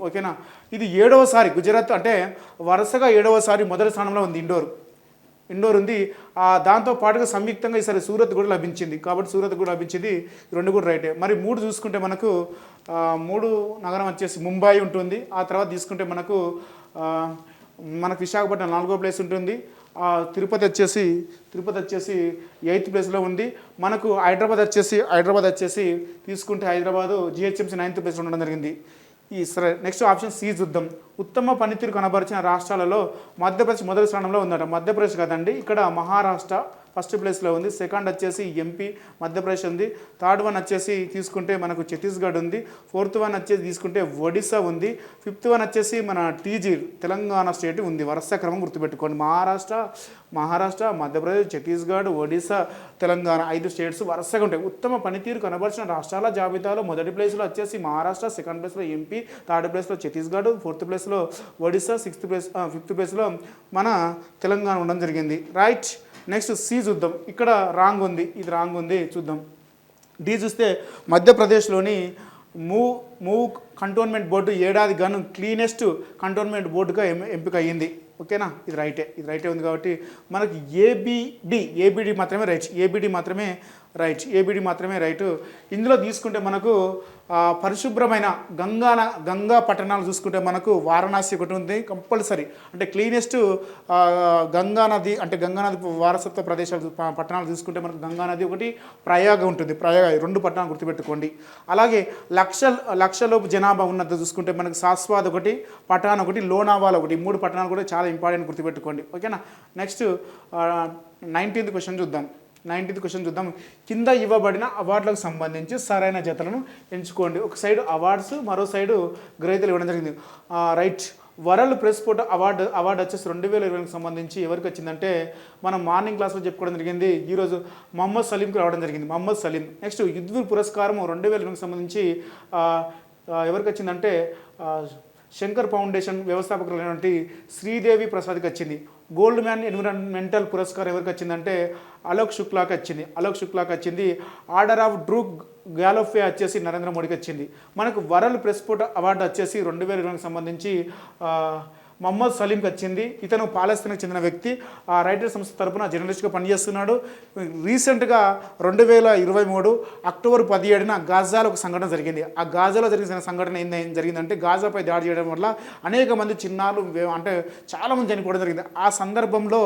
ఓకేనా. ఇది 7వసారి గుజరాత్ అంటే వరుసగా 7వసారి మొదటి స్థానంలో ఉంది ఇండోర్ ఉంది. దాంతో పాటుగా సంయుక్తంగా ఈసారి సూరత్ కూడా లభించింది. కాబట్టి సూరత్ కూడా లభించింది. 2 కూడా రైటే. మరి 3 చూసుకుంటే మనకు 3 నగరం వచ్చేసి ముంబై ఉంటుంది. ఆ తర్వాత తీసుకుంటే మనకు విశాఖపట్నం 4వ ప్లేస్ ఉంటుంది. తిరుపతి వచ్చేసి 8th ప్లేస్లో ఉంది. మనకు హైదరాబాద్ వచ్చేసి తీసుకుంటే హైదరాబాదు జిహెచ్ఎంసీ 9th ప్లేస్లో ఉండడం జరిగింది. సరే నెక్స్ట్ ఆప్షన్ సి చూద్దాం. ఉత్తమ పనితీరు కనబరిచిన రాష్ట్రాలలో మధ్యప్రదేశ్ మొదటి స్థానంలో ఉందట. మధ్యప్రదేశ్ కదండి, ఇక్కడ మహారాష్ట్ర ఫస్ట్ ప్లేస్లో ఉంది. సెకండ్ వచ్చేసి ఎంపీ మధ్యప్రదేశ్ ఉంది. థర్డ్ వన్ వచ్చేసి తీసుకుంటే మనకు ఛత్తీస్గఢ్ ఉంది. ఫోర్త్ వన్ వచ్చేసి తీసుకుంటే ఒడిశా ఉంది. ఫిఫ్త్ వన్ వచ్చేసి మన టీజీ తెలంగాణ స్టేట్ ఉంది. వరుస క్రమం గుర్తుపెట్టుకోండి. మహారాష్ట్ర, మధ్యప్రదేశ్, ఛత్తీస్గఢ్, ఒడిశా, తెలంగాణ 5 స్టేట్స్ వరుసగా ఉంటాయి. ఉత్తమ పనితీరు కనబరిచిన రాష్ట్రాల జాబితాలో మొదటి ప్లేస్లో వచ్చేసి మహారాష్ట్ర, సెకండ్ ప్లేస్లో ఎంపీ, థర్డ్ ప్లేస్లో ఛత్తీస్గఢ్, ఫోర్త్ ప్లేస్లో ఒడిశా, ఫిఫ్త్ ప్లేస్లో మన తెలంగాణ ఉండడం జరిగింది. రైట్. నెక్స్ట్ సి చూద్దాం. ఇక్కడ రాంగ్ ఉంది. ఇది రాంగ్ ఉంది. చూద్దాం. డి చూస్తే మధ్యప్రదేశ్లోని మూవ్ కంటోన్మెంట్ బోర్డు ఏడాది గాను క్లీనెస్ట్ కంటోన్మెంట్ బోర్డుగా ఎంపిక అయ్యింది. ఓకేనా. ఇది రైటే ఉంది. కాబట్టి మనకి ఏబిడి మాత్రమే రైట్. ఏబిడి మాత్రమే రైట్. ఇందులో తీసుకుంటే మనకు పరిశుభ్రమైన గంగా పట్టణాలు చూసుకుంటే మనకు వారణాసి ఒకటి ఉంది కంపల్సరీ. అంటే క్లీనెస్ట్ గంగానది వారసత్వ ప్రదేశాలు పట్టణాలు చూసుకుంటే మనకు గంగానది ఒకటి, ప్రయాగ ఉంటుంది. ప్రయాగ 2 పట్టణాలు గుర్తుపెట్టుకోండి. అలాగే లక్షలోపు జనాభా ఉన్నది చూసుకుంటే మనకు సాస్వాద్ ఒకటి, పటాన్ ఒకటి, లోనావాలా ఒకటి. 3 పట్టణాలు కూడా చాలా ఇంపార్టెంట్ గుర్తుపెట్టుకోండి. ఓకేనా. నెక్స్ట్ 19th క్వశ్చన్ చూద్దాం. కింద ఇవ్వబడిన అవార్డులకు సంబంధించి సరైన జతలను ఎంచుకోండి. ఒక సైడ్ అవార్డ్స్, మరో సైడు గ్రహీతలు ఇవ్వడం జరిగింది. Right. World press photo award వచ్చేసి 2020కి సంబంధించి ఎవరికి వచ్చిందంటే మనం మార్నింగ్ క్లాస్లో చెప్పుకోవడం జరిగింది. ఈరోజు మొహమ్మద్ సలీంకి రావడం జరిగింది. నెక్స్ట్ యుద్ధ్వీర్ పురస్కారం 2020కి సంబంధించి ఎవరికి వచ్చిందంటే శంకర్ ఫౌండేషన్ వ్యవస్థాపకులైనటువంటి శ్రీదేవి ప్రసాద్కి వచ్చింది. గోల్డ్ మ్యాన్ ఎన్విరాన్మెంటల్ పురస్కారం ఎవరికి వచ్చిందంటే అలోక్ శుక్లాకి వచ్చింది. ఆర్డర్ ఆఫ్ డ్రూ గ్యాలోఫే వచ్చేసి నరేంద్ర మోడీకి వచ్చింది. మనకు వరల్డ్ ప్రెస్ పోర్ట్ అవార్డు వచ్చేసి 2020కి సంబంధించి మొహమ్మద్ సలీంకి వచ్చింది. ఇతను పాలస్తీనాకు చెందిన వ్యక్తి. ఆ రైటర్ సంస్థ తరపున జర్నలిస్ట్గా పనిచేస్తున్నాడు. రీసెంట్గా 2023 అక్టోబర్ 17న గాజాలో ఒక సంఘటన జరిగింది. ఆ గాజాలో జరిగిన సంఘటన ఏం జరిగిందంటే గాజాపై దాడి చేయడం వల్ల అనేక మంది చిన్నారులు అంటే చాలామంది చనిపోవడం జరిగింది. ఆ సందర్భంలో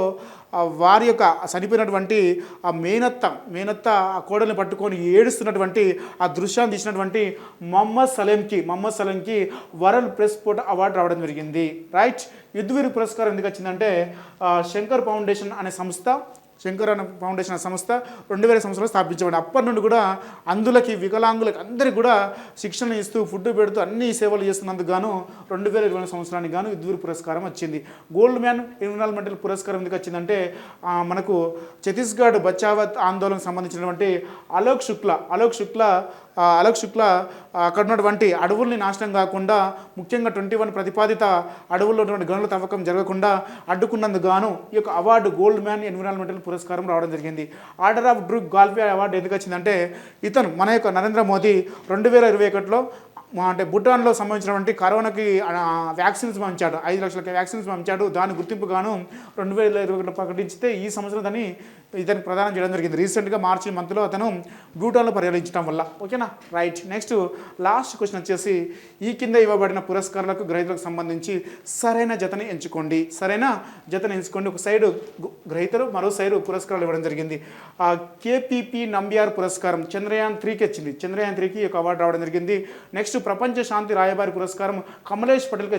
వారి యొక్క చనిపోయినటువంటి ఆ మేనత్త ఆ కోడల్ని పట్టుకొని ఏడుస్తున్నటువంటి ఆ దృశ్యాన్ని తీసినటువంటి మొహమ్మద్ సలీంకి వరల్డ్ ప్రెస్ పోర్ట్ అవార్డు రావడం జరిగింది. రైట్. యుద్ధవీర్ పురస్కారం ఎందుకు వచ్చిందంటే శంకర్ ఫౌండేషన్ అనే సంస్థ 2000 సంవత్సరంలో స్థాపించబడి అప్పటి నుండి కూడా అందులకి వికలాంగులకి అందరికీ కూడా శిక్షణ ఇస్తూ ఫుడ్ పెడుతూ అన్ని సేవలు చేస్తున్నందుకు గాను 2020 సంవత్సరానికి గాను యుద్ధవీర్ పురస్కారం వచ్చింది. గోల్డ్ మ్యాన్ ఎన్విరాన్మెంటల్ పురస్కారం ఎందుకు వచ్చిందంటే మనకు ఛత్తీస్గఢ్ బచావత్ ఆందోళనకు సంబంధించినటువంటి అలోక్ శుక్లా అక్కడ ఉన్నటువంటి అడవుల్ని నాశనం కాకుండా ముఖ్యంగా 21 ప్రతిపాదిత అడవుల్లో ఉన్నటువంటి గనుల తవ్వకం జరగకుండా అడ్డుకున్నందుకు గాను ఈ యొక్క అవార్డు గోల్డ్ మ్యాన్ ఎన్విరాన్మెంటల్ పురస్కారం రావడం జరిగింది. ఆర్డర్ ఆఫ్ డ్రూ గాల్ఫే అవార్డు ఎందుకు వచ్చిందంటే ఇతను మన యొక్క నరేంద్ర మోదీ 2021లో అంటే భూటాన్లో సంబంధించినటువంటి కరోనాకి వ్యాక్సిన్స్ పంపించాడు. 5 లక్షల వ్యాక్సిన్స్ పంపించాడు. దాని గుర్తింపుగాను 2021 ప్రకటించితే ఈ సంవత్సరం దాన్ని ఇతనికి ప్రదానం చేయడం జరిగింది. రీసెంట్గా మార్చి మంత్లో అతను భూటాన్లో పర్యటించడం వల్ల. ఓకేనా. రైట్. నెక్స్ట్ లాస్ట్ క్వశ్చన్ వచ్చేసి ఈ కింద ఇవ్వబడిన పురస్కారాలకు గ్రహీతలకు సంబంధించి సరైన జతని ఎంచుకోండి. ఒక సైడు గ్రహీతలు, మరో సైడు పురస్కారాలు ఇవ్వడం జరిగింది. కేపీపీ నంబియార్ పురస్కారం చంద్రయాన్ 3కి వచ్చింది. చంద్రయాన్ 3కి ఒక అవార్డు రావడం జరిగింది. నెక్స్ట్ ప్రపంచ శాంతి రాయబారి పురస్కారం కమలేష్ పటేల్కి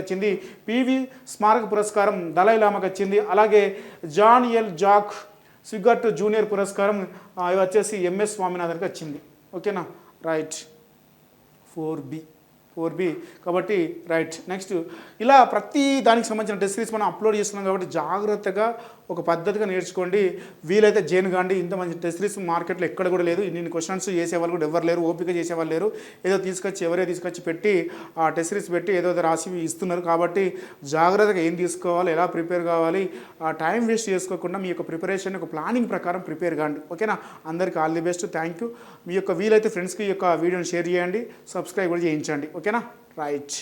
వచ్చింది. పివి స్మారక పురస్కారం దలై లామాకి వచ్చింది. అలాగే జాన్ ఎల్ జాక్ స్విగట్ జూనియర్ పురస్కారం వచ్చేసి ఎంఎస్ స్వామినాథన్కి వచ్చింది. ఓకేనా. రైట్. 4B కాబట్టి రైట్. నెక్స్ట్ ఇలా ప్రతి దానికి సంబంధించిన టెస్ట్ సిరీస్ మనం అప్లోడ్ చేస్తున్నాం కాబట్టి జాగ్రత్తగా ఒక పద్ధతిగా నేర్చుకోండి. వీలైతే జైన్ కాండి. ఇంత మంచి టెస్ట్ సిరీస్ మార్కెట్లో ఎక్కడ కూడా లేదు. ఇన్ని క్వశ్చన్స్ చేసేవాళ్ళు కూడా ఎవరు లేరు. ఓపిక చేసేవాళ్ళు లేరు. ఏదో తీసుకొచ్చి పెట్టి ఆ టెస్ట్ సిరీస్ పెట్టి ఏదో రాసి ఇస్తున్నారు. కాబట్టి జాగ్రత్తగా ఏం తీసుకోవాలి, ఎలా ప్రిపేర్ కావాలి, ఆ టైం వేస్ట్ చేసుకోకుండా మీ యొక్క ప్రిపరేషన్ ఒక ప్లానింగ్ ప్రకారం ప్రిపేర్ కాండి. ఓకేనా. అందరికీ all the best. Thank you. మీ యొక్క వీలైతే ఫ్రెండ్స్కి ఈ యొక్క వీడియోని షేర్ చేయండి, సబ్స్క్రైబ్ కూడా చేయించండి. ఓకేనా. రైట్.